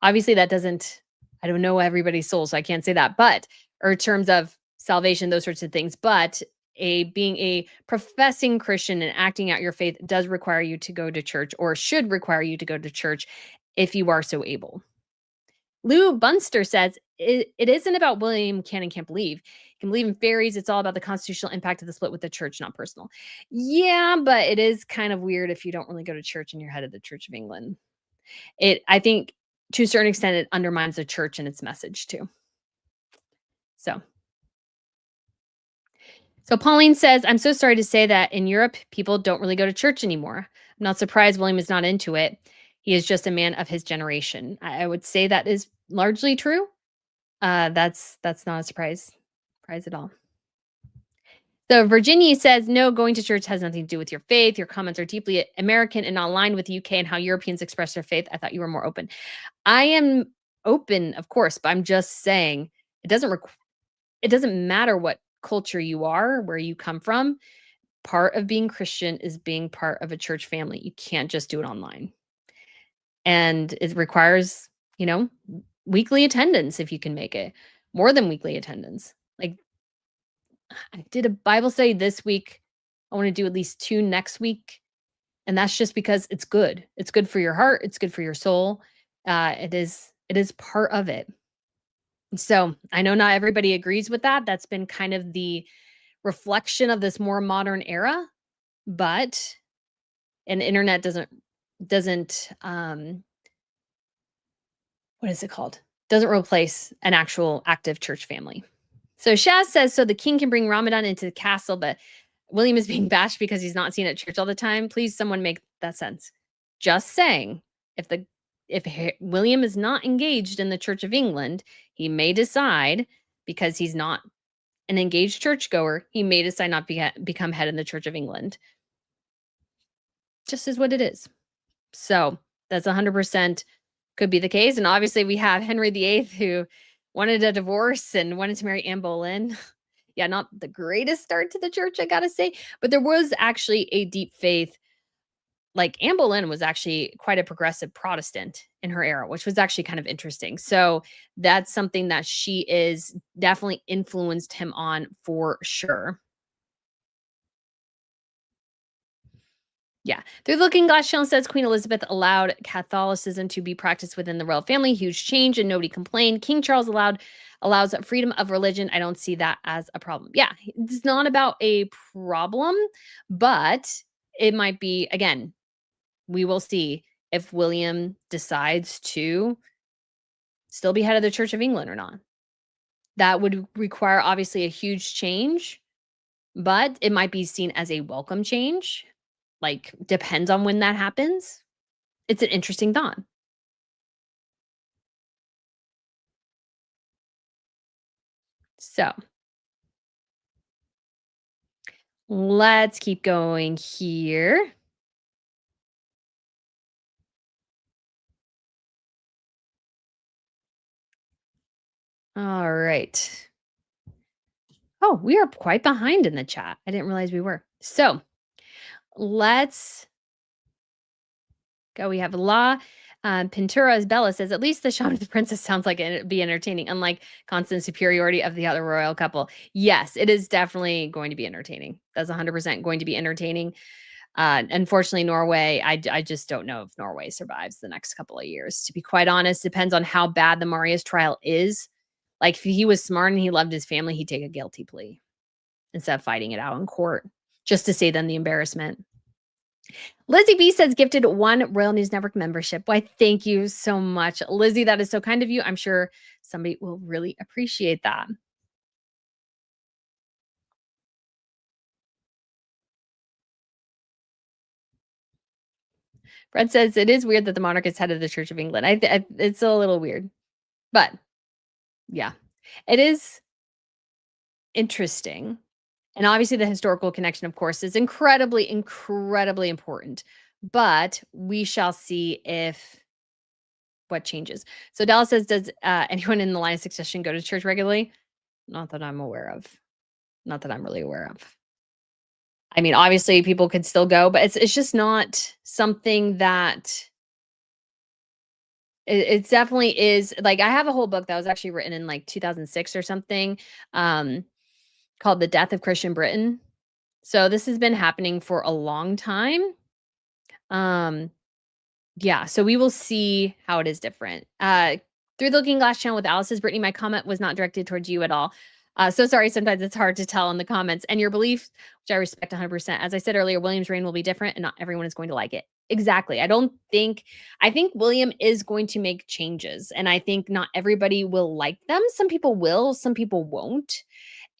obviously that doesn't, I don't know everybody's soul, so I can't say that, but, or in terms of salvation, those sorts of things, but being a professing Christian and acting out your faith does require you to go to church, or should require you to go to church if you are so able. Lou Bunster says, it isn't about William can and can't believe. He can believe in fairies. It's all about the constitutional impact of the split with the church, not personal. Yeah, but it is kind of weird if you don't really go to church and you're head of the Church of England. I think to a certain extent, it undermines the church and its message too. So Pauline says, I'm so sorry to say that in Europe, people don't really go to church anymore. I'm not surprised William is not into it. He is just a man of his generation. I would say that is largely true. That's not a surprise at all. So Virginia says, no, going to church has nothing to do with your faith. Your comments are deeply American and not aligned with the UK and how Europeans express their faith. I thought you were more open. I am open, of course, but I'm just saying it doesn't matter what culture you are, where you come from. part of being Christian is being part of a church family. You can't just do it online. And it requires, weekly attendance if you can make it, more than weekly attendance. Like, I did a Bible study this week. I want to do at least 2 next week. And that's just because it's good. It's good for your heart. It's good for your soul. It is part of it. So I know not everybody agrees with that. That's been kind of the reflection of this more modern era, but an internet doesn't what is it called? Doesn't replace an actual active church family. So Shaz says, so the king can bring Ramadan into the castle, but William is being bashed because he's not seen at church all the time. Please, someone make that sense. Just saying, if William is not engaged in the Church of England, he may decide, because he's not an engaged churchgoer, he may decide not to become head in the Church of England. Just is what it is. So that's 100% could be the case. And obviously we have Henry VIII, who wanted a divorce and wanted to marry Anne Boleyn. Yeah, not the greatest start to the church, I gotta say, but there was actually a deep faith. Like, Anne Boleyn was actually quite a progressive Protestant in her era, which was actually kind of interesting. So that's something that she is definitely influenced him on for sure. Yeah. Through the Looking Glass channel says Queen Elizabeth allowed Catholicism to be practiced within the royal family. Huge change and nobody complained. King Charles allows freedom of religion. I don't see that as a problem. Yeah, it's not about a problem, but it might be, again, we will see if William decides to still be head of the Church of England or not. That would require obviously a huge change, but it might be seen as a welcome change. Like, depends on when that happens. It's an interesting thought. So let's keep going here. All right. Oh, we are quite behind in the chat. I didn't realize we were. So let's go. We have La Pintura Bella says, at least the Shaun of the Princess sounds like it'd be entertaining, unlike constant superiority of the other royal couple. Yes, it is definitely going to be entertaining. That's 100% going to be entertaining. Unfortunately, Norway, I just don't know if Norway survives the next couple of years. To be quite honest, depends on how bad the Marius trial is. Like, if he was smart and he loved his family, he'd take a guilty plea instead of fighting it out in court, just to save them the embarrassment. Lizzie B says, gifted 1 Royal News Network membership. Why, thank you so much, Lizzie. That is so kind of you. I'm sure somebody will really appreciate that. Fred says, it is weird that the monarch is head of the Church of England. It's a little weird, but yeah, it is interesting. And obviously the historical connection, of course, is incredibly, incredibly important. But we shall see what changes. So Dallas says, does anyone in the line of succession go to church regularly? Not that I'm aware of. Not that I'm really aware of. I mean, obviously people could still go, but it's just not something that it definitely is. Like, I have a whole book that was actually written in like 2006 or something, called The Death of Christian Britain. So this has been happening for a long time. Yeah, so we will see how it is different. Through the Looking Glass channel with Alice says, Brittany, my comment was not directed towards you at all. So sorry, sometimes it's hard to tell in the comments. And your belief, which I respect 100%. As I said earlier, William's reign will be different and not everyone is going to like it. Exactly. I think William is going to make changes. And I think not everybody will like them. Some people will, some people won't.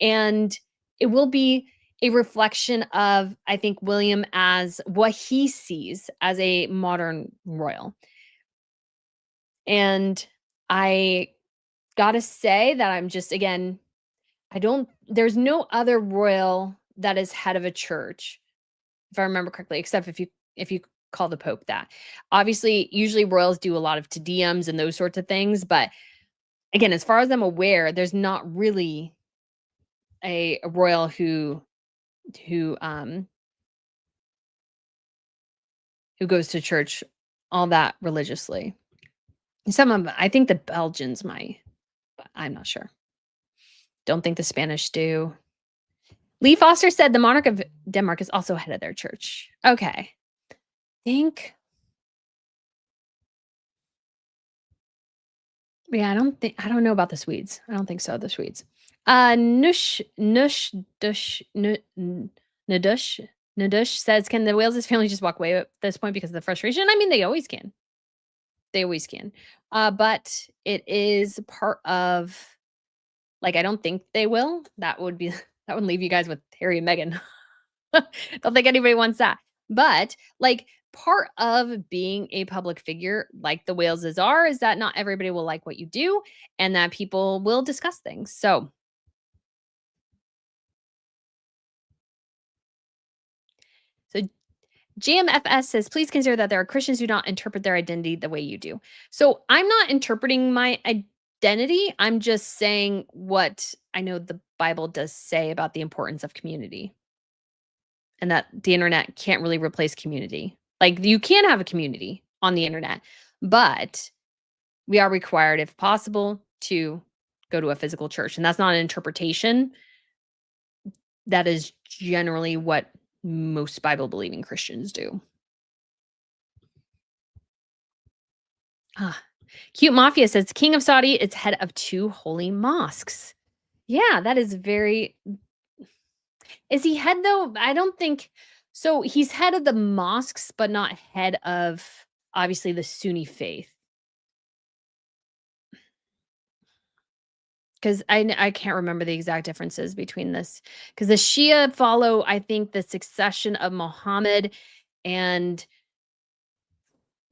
And it will be a reflection of, I think, William as what he sees as a modern royal. And I gotta say that I'm just, again, there's no other royal that is head of a church, if I remember correctly, except if you call the Pope that. Obviously, usually royals do a lot of Te Deums and those sorts of things. But again, as far as I'm aware, there's not really a royal who who goes to church all that religiously. Some of them, I think the Belgians might, but I'm not sure. Don't think the Spanish do. Lee Foster said the monarch of Denmark is also head of their church. Okay. Think. Yeah, I don't know about the Swedes. I don't think so, the Swedes. Nadush says, can the Wales' family just walk away at this point because of the frustration? I mean, they always can. They always can. But it is part of, like, I don't think they will. That would leave you guys with Harry and Meghan. Don't think anybody wants that. But like part of being a public figure like the Waleses are is that not everybody will like what you do and that people will discuss things. So GMFS says, please consider that there are Christians who do not interpret their identity the way you do. So I'm not interpreting my identity. I'm just saying what I know the Bible does say about the importance of community and that the internet can't really replace community. Like you can have a community on the internet, but we are required, if possible, to go to a physical church. And that's not an interpretation. That is generally what most Bible believing Christians do. Cute Mafia says, King of Saudi is head of 2 holy mosques. Yeah, that is very... Is he head, though? I don't think... So he's head of the mosques, but not head of, obviously, the Sunni faith. Because I can't remember the exact differences between this. Because the Shia follow, I think, the succession of Muhammad, and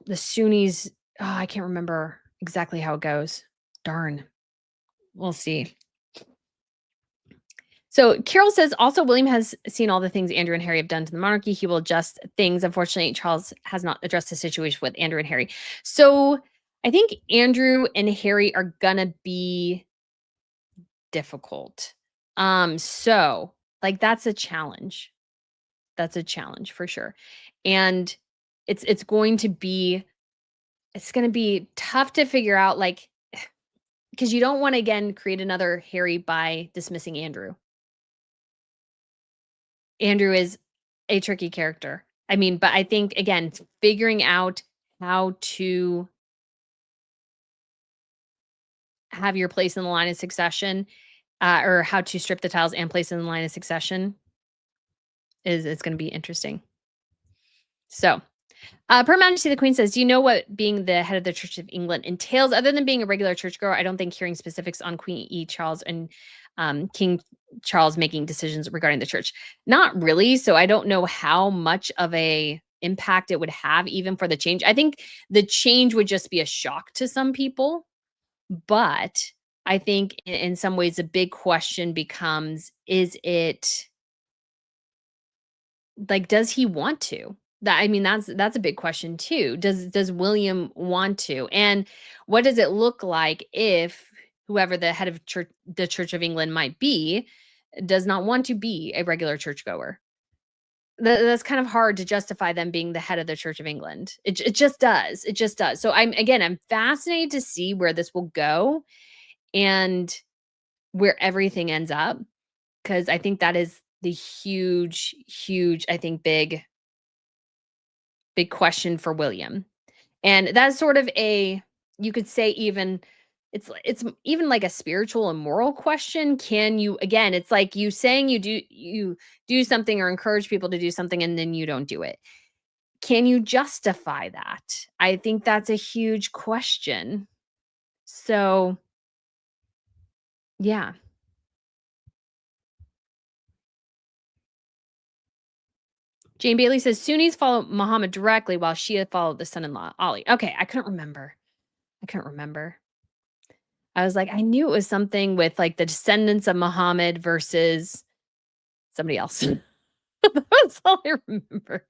the Sunnis, I can't remember exactly how it goes. Darn. We'll see. So Carol says, also, William has seen all the things Andrew and Harry have done to the monarchy. He will adjust things. Unfortunately, Charles has not addressed the situation with Andrew and Harry. So I think Andrew and Harry are going to be difficult. So like that's a challenge. That's a challenge for sure. And it's going to be tough to figure out, like, because you don't want to again create another Harry by dismissing Andrew. Andrew is a tricky character. I mean, but I think again, figuring out how to have your place in the line of succession, or how to strip the tiles and place in the line of succession is going to be interesting. So, Per Majesty the Queen says, do you know what being the head of the Church of England entails? Other than being a regular churchgoer, I don't think hearing specifics on Queen E. Charles and King Charles making decisions regarding the church. Not really. So I don't know how much of a impact it would have even for the change. I think the change would just be a shock to some people. But I think in some ways the big question becomes, is it like, does he want to? I mean, that's a big question too. Does William want to? And what does it look like if whoever the head of the Church of England might be does not want to be a regular churchgoer? That's kind of hard to justify them being the head of the Church of England. It just does. It just does. So I'm fascinated to see where this will go and where everything ends up, because I think that is the huge, I think, big question for William. And that's sort of you could say even, it's even like a spiritual and moral question. Can you, again, it's like you saying you do something or encourage people to do something and then you don't do it. Can you justify that? I think that's a huge question. So, yeah. Jane Bailey says, Sunnis follow Muhammad directly while Shia follow the son-in-law, Ali. Okay, I couldn't remember. I was like, I knew it was something with like the descendants of Muhammad versus somebody else. That's all I remember.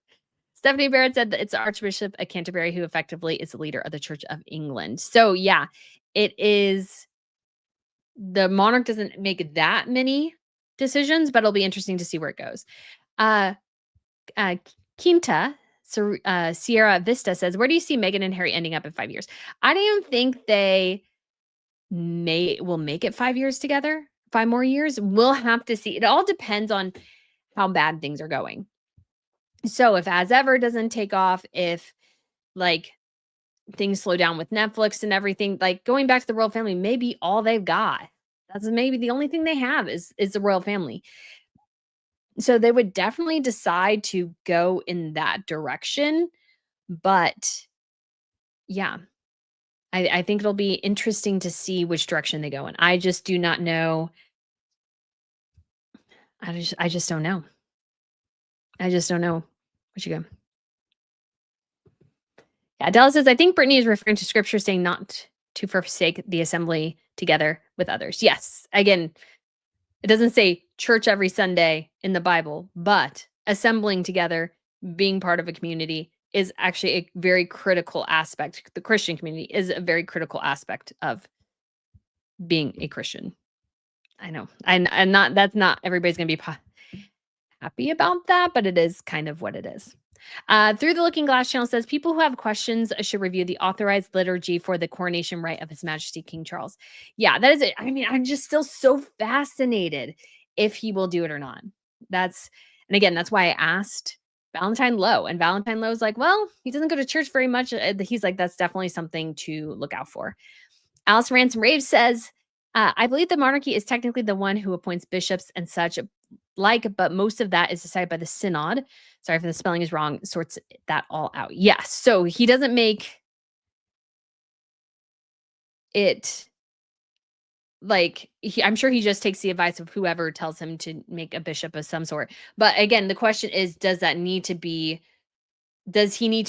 Stephanie Barrett said that it's the Archbishop of Canterbury who effectively is the leader of the Church of England. So yeah, it is. The monarch doesn't make that many decisions, but it'll be interesting to see where it goes. Quinta Sierra Vista says, where do you see Meghan and Harry ending up in 5 years? I don't even think they will make it 5 years together. 5 more years. We'll have to see. It all depends on how bad things are going. So if As Ever doesn't take off, if like things slow down with Netflix and everything, like going back to the royal family, maybe all they've got. That's maybe the only thing they have is the royal family. So they would definitely decide to go in that direction. But yeah, I think it'll be interesting to see which direction they go in. I just do not know. I just don't know. I just don't know. Where'd you go? Yeah, Adela says, I think Brittany is referring to scripture saying not to forsake the assembly together with others. Yes. Again, it doesn't say church every Sunday in the Bible, but assembling together, being part of a community is actually a very critical aspect. The Christian community is a very critical aspect of being a Christian. I know. And not that's not everybody's going to be happy about that, but it is kind of what it is. Through the Looking Glass channel says people who have questions should review the authorized liturgy for the coronation rite of His Majesty King Charles. Yeah, that is it. I mean, I'm just still so fascinated if he will do it or not. And again, that's why I asked Valentine Low, and Valentine Low's like, well, he doesn't go to church very much. He's like, that's definitely something to look out for. Alice Ransom Raves says, I believe the monarchy is technically the one who appoints bishops and such but most of that is decided by the synod. Sorry if the spelling is wrong, sorts that all out. Yes. So he doesn't make it I'm sure he just takes the advice of whoever tells him to make a bishop of some sort. But again, the question is, does he need to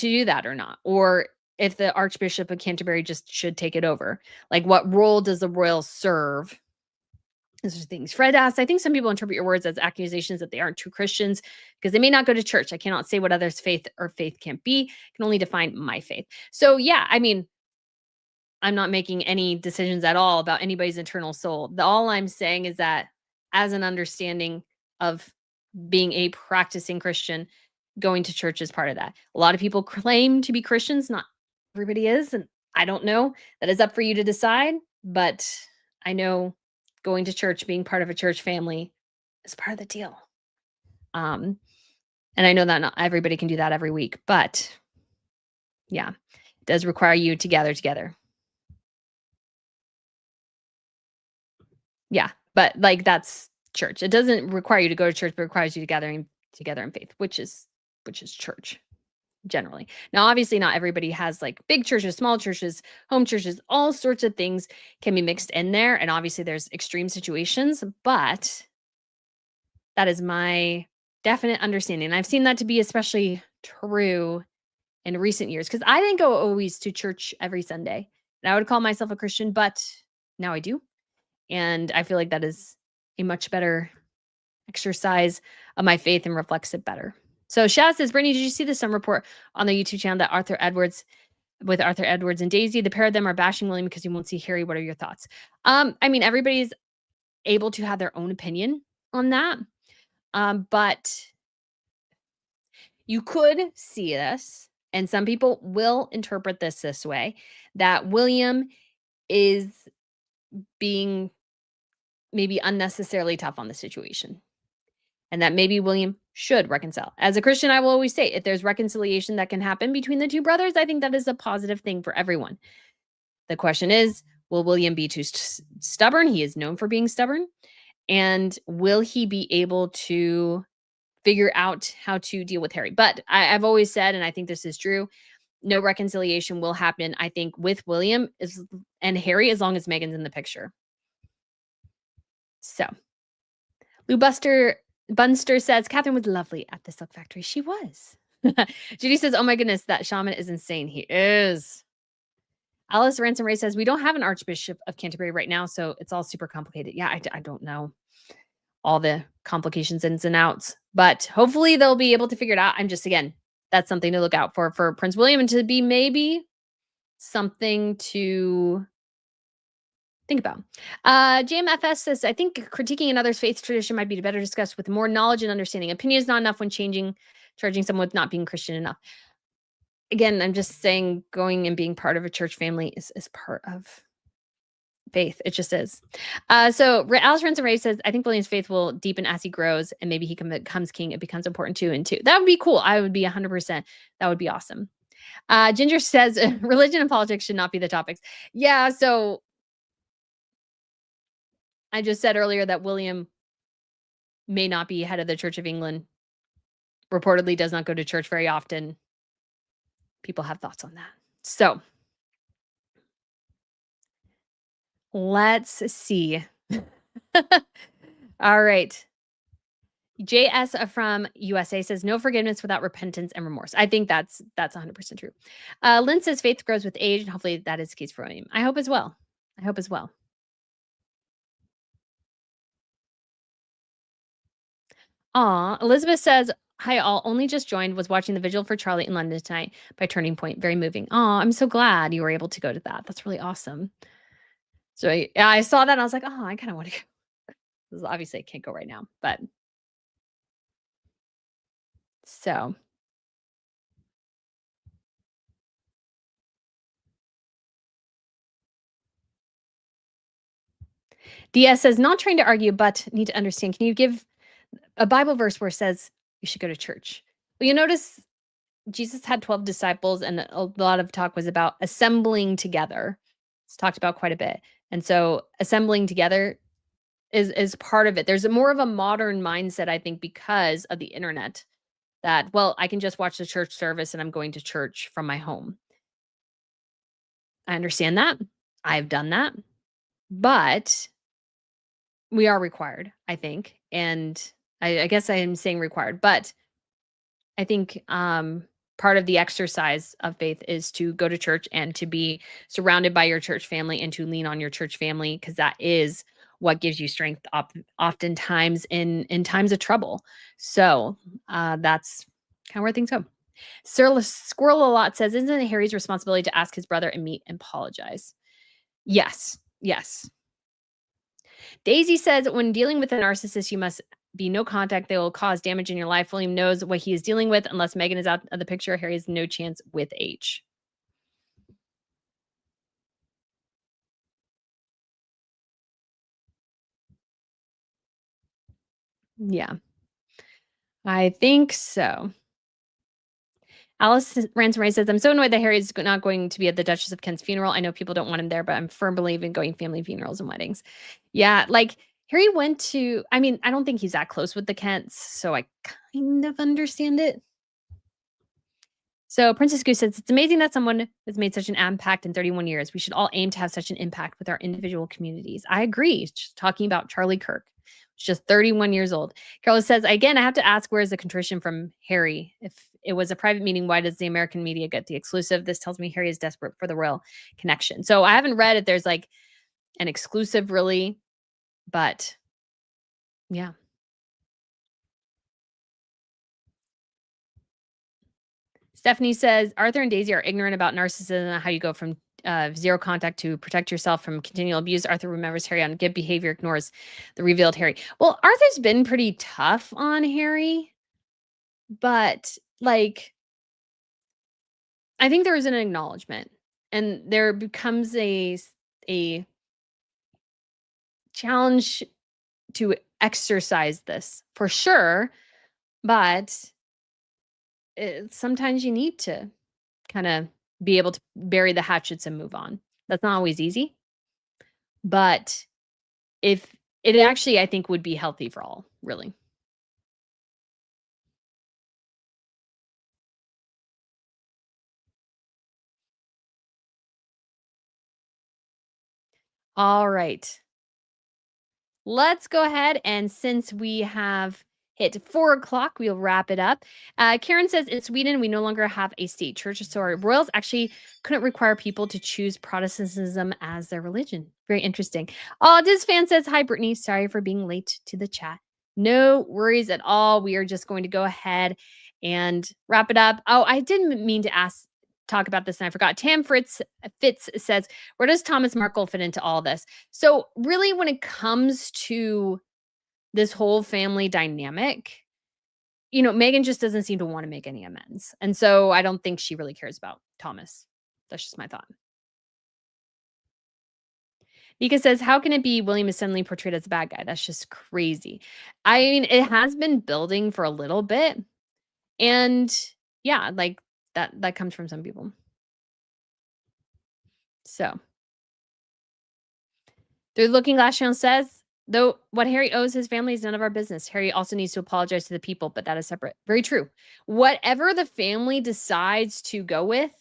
do that or not? Or if the Archbishop of Canterbury just should take it over, like what role does the royal serve? Those are things. Fred asks, I think some people interpret your words as accusations that they aren't true Christians because they may not go to church. I cannot say what others' faith or faith can't be. I can only define my faith. So yeah, I mean, I'm not making any decisions at all about anybody's internal soul. All I'm saying is that as an understanding of being a practicing Christian, going to church is part of that. A lot of people claim to be Christians. Not everybody is. And I don't know. That is up for you to decide. But I know going to church, being part of a church family is part of the deal. And I know that not everybody can do that every week, but yeah, it does require you to gather together. Yeah, but like that's church. It doesn't require you to go to church, but requires you to gathering together in faith, which is church generally. Now, obviously not everybody has like big churches, small churches, home churches, all sorts of things can be mixed in there. And obviously there's extreme situations, but that is my definite understanding. And I've seen that to be especially true in recent years because I didn't go always to church every Sunday. And I would call myself a Christian, but now I do. And I feel like that is a much better exercise of my faith and reflects it better. So Shaz says, Brittany, did you see the Sun Report on the YouTube channel that Arthur Edwards and Daisy, the pair of them are bashing William because you won't see Harry. What are your thoughts? I mean, everybody's able to have their own opinion on that. But you could see this, and some people will interpret this way, that William is being maybe unnecessarily tough on the situation. And that maybe William should reconcile. As a Christian, I will always say, if there's reconciliation that can happen between the two brothers, I think that is a positive thing for everyone. The question is, will William be too stubborn? He is known for being stubborn. And will he be able to figure out how to deal with Harry? But I've always said, and I think this is true, no reconciliation will happen, I think, with William and Harry, as long as Meghan's in the picture. So, Lou Bunster says, Catherine was lovely at the Silk Factory. She was. Judy says, oh my goodness, that shaman is insane. He is. Alice Ransom Ray says, we don't have an Archbishop of Canterbury right now, so it's all super complicated. Yeah, I don't know all the complications, ins and outs, but hopefully they'll be able to figure it out. Again, that's something to look out for Prince William, and to be maybe something to think about. JMFS says, I think critiquing another's faith tradition might be better discussed with more knowledge and understanding. Opinion is not enough when charging someone with not being Christian enough. Again, I'm just saying going and being part of a church family is part of faith. It just is. So Alice Ransom Ray says, I think William's faith will deepen as he grows and maybe he becomes king. It becomes important too. And two. That would be cool. I would be 100%. That would be awesome. Ginger says, religion and politics should not be the topics. Yeah. So I just said earlier that William may not be head of the Church of England. Reportedly does not go to church very often. People have thoughts on that. So let's see. All right. JS from USA says, no forgiveness without repentance and remorse. I think that's 100% true. Lynn says faith grows with age, and hopefully that is the case for William. I hope as well. Elizabeth says, hi all, only just joined, was watching the vigil for Charlie in London tonight by Turning Point. Very moving. I'm so glad you were able to go to that. That's really awesome. So I saw that and I was like, I kind of want to go. Obviously I can't go right now, but so. DS says, not trying to argue, but need to understand. Can you give a Bible verse where it says you should go to church? Well, you notice Jesus had 12 disciples and a lot of talk was about assembling together. It's talked about quite a bit. And so assembling together is part of it. There's more of a modern mindset, I think, because of the internet that, well, I can just watch the church service and I'm going to church from my home. I understand that. I've done that. But we are required, I think. And I guess I am saying required, but I think part of the exercise of faith is to go to church and to be surrounded by your church family and to lean on your church family, because that is what gives you strength oftentimes in times of trouble. So that's kind of where things go. Squirrel a lot says, isn't it Harry's responsibility to ask his brother and meet and apologize? Yes. Daisy says, when dealing with a narcissist, you must be no contact. They will cause damage in your life. William knows what he is dealing with. Unless Meghan is out of the picture, Harry has no chance with H. Yeah, I think so. Alice Ransom Ray says, I'm so annoyed that Harry is not going to be at the Duchess of Kent's funeral. I know people don't want him there, but I'm firm believer in going family funerals and weddings. Yeah, like Harry went to, I mean, I don't think he's that close with the Kents, so I kind of understand it. So Princess Goose says, it's amazing that someone has made such an impact in 31 years. We should all aim to have such an impact with our individual communities. I agree. Just talking about Charlie Kirk, just 31 years old. Carla says, again, I have to ask, where is the contrition from Harry? If it was a private meeting, why does the American media get the exclusive? This tells me Harry is desperate for the royal connection. So I haven't read if there's like an exclusive really, but yeah. Stephanie says, Arthur and Daisy are ignorant about narcissism and how you go from zero contact to protect yourself from continual abuse. Arthur remembers Harry on good behavior, ignores the revealed Harry. Well, Arthur's been pretty tough on Harry, but like, I think there is an acknowledgement and there becomes a challenge to exercise this for sure, but sometimes you need to kind of be able to bury the hatchets and move on. That's not always easy, but if it actually, I think, would be healthy for all, really. All right. Let's go ahead, and since we have hit 4 o'clock, we'll wrap it up. Karen says, in Sweden, we no longer have a state church, so our royals actually couldn't require people to choose Protestantism as their religion. Very interesting. Oh, this fan says, hi, Brittany. Sorry for being late to the chat. No worries at all. We are just going to go ahead and wrap it up. Oh, I didn't mean to ask talk about this and I forgot. Fitz says, where does Thomas Markle fit into all this? So really when it comes to this whole family dynamic, you know, Meghan just doesn't seem to want to make any amends. And so I don't think she really cares about Thomas. That's just my thought. Mika says, how can it be William is suddenly portrayed as a bad guy? That's just crazy. I mean, it has been building for a little bit. And yeah, like that comes from some people. So the Looking Glass channel says, though what Harry owes his family is none of our business. Harry also needs to apologize to the people, but that is separate. Very true. Whatever the family decides to go with,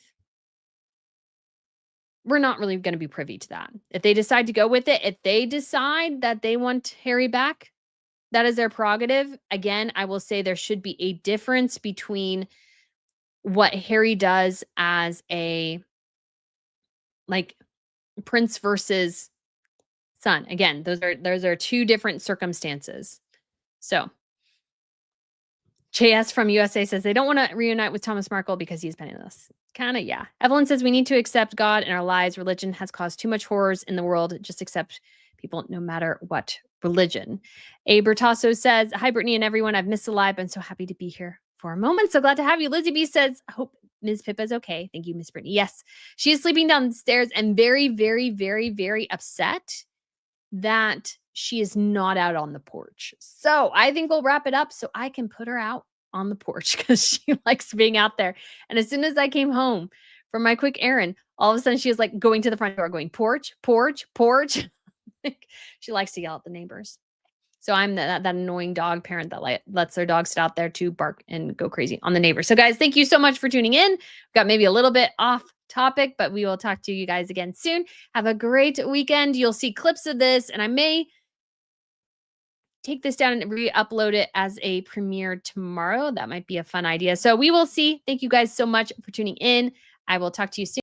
we're not really going to be privy to that. If they decide to go with it, if they decide that they want Harry back, that is their prerogative. Again, I will say there should be a difference between what Harry does as a like prince versus son. Again, those are two different circumstances. So JS from USA says they don't want to reunite with Thomas Markle because he's penniless. Kind of, yeah. Evelyn says we need to accept God in our lives. Religion has caused too much horrors in the world. Just accept people no matter what religion. A Bertasso says, hi, Brittany and everyone. I've missed the live. I'm so happy to be here for a moment. So glad to have you. Lizzie B says, I hope Ms. Pippa is okay. Thank you, Miss Brittany. Yes, she is sleeping downstairs and very, very, very, very upset that she is not out on the porch. So I think we'll wrap it up so I can put her out on the porch because she likes being out there. And as soon as I came home from my quick errand, all of a sudden she was like going to the front door going, porch, porch, porch. She likes to yell at the neighbors. So I'm that annoying dog parent that lets their dog sit out there to bark and go crazy on the neighbors. So guys, thank you so much for tuning in. Got maybe a little bit off topic, but we will talk to you guys again soon. Have a great weekend. You'll see clips of this, and I may take this down and re-upload it as a premiere tomorrow. That might be a fun idea. So we will see. Thank you guys so much for tuning in. I will talk to you soon.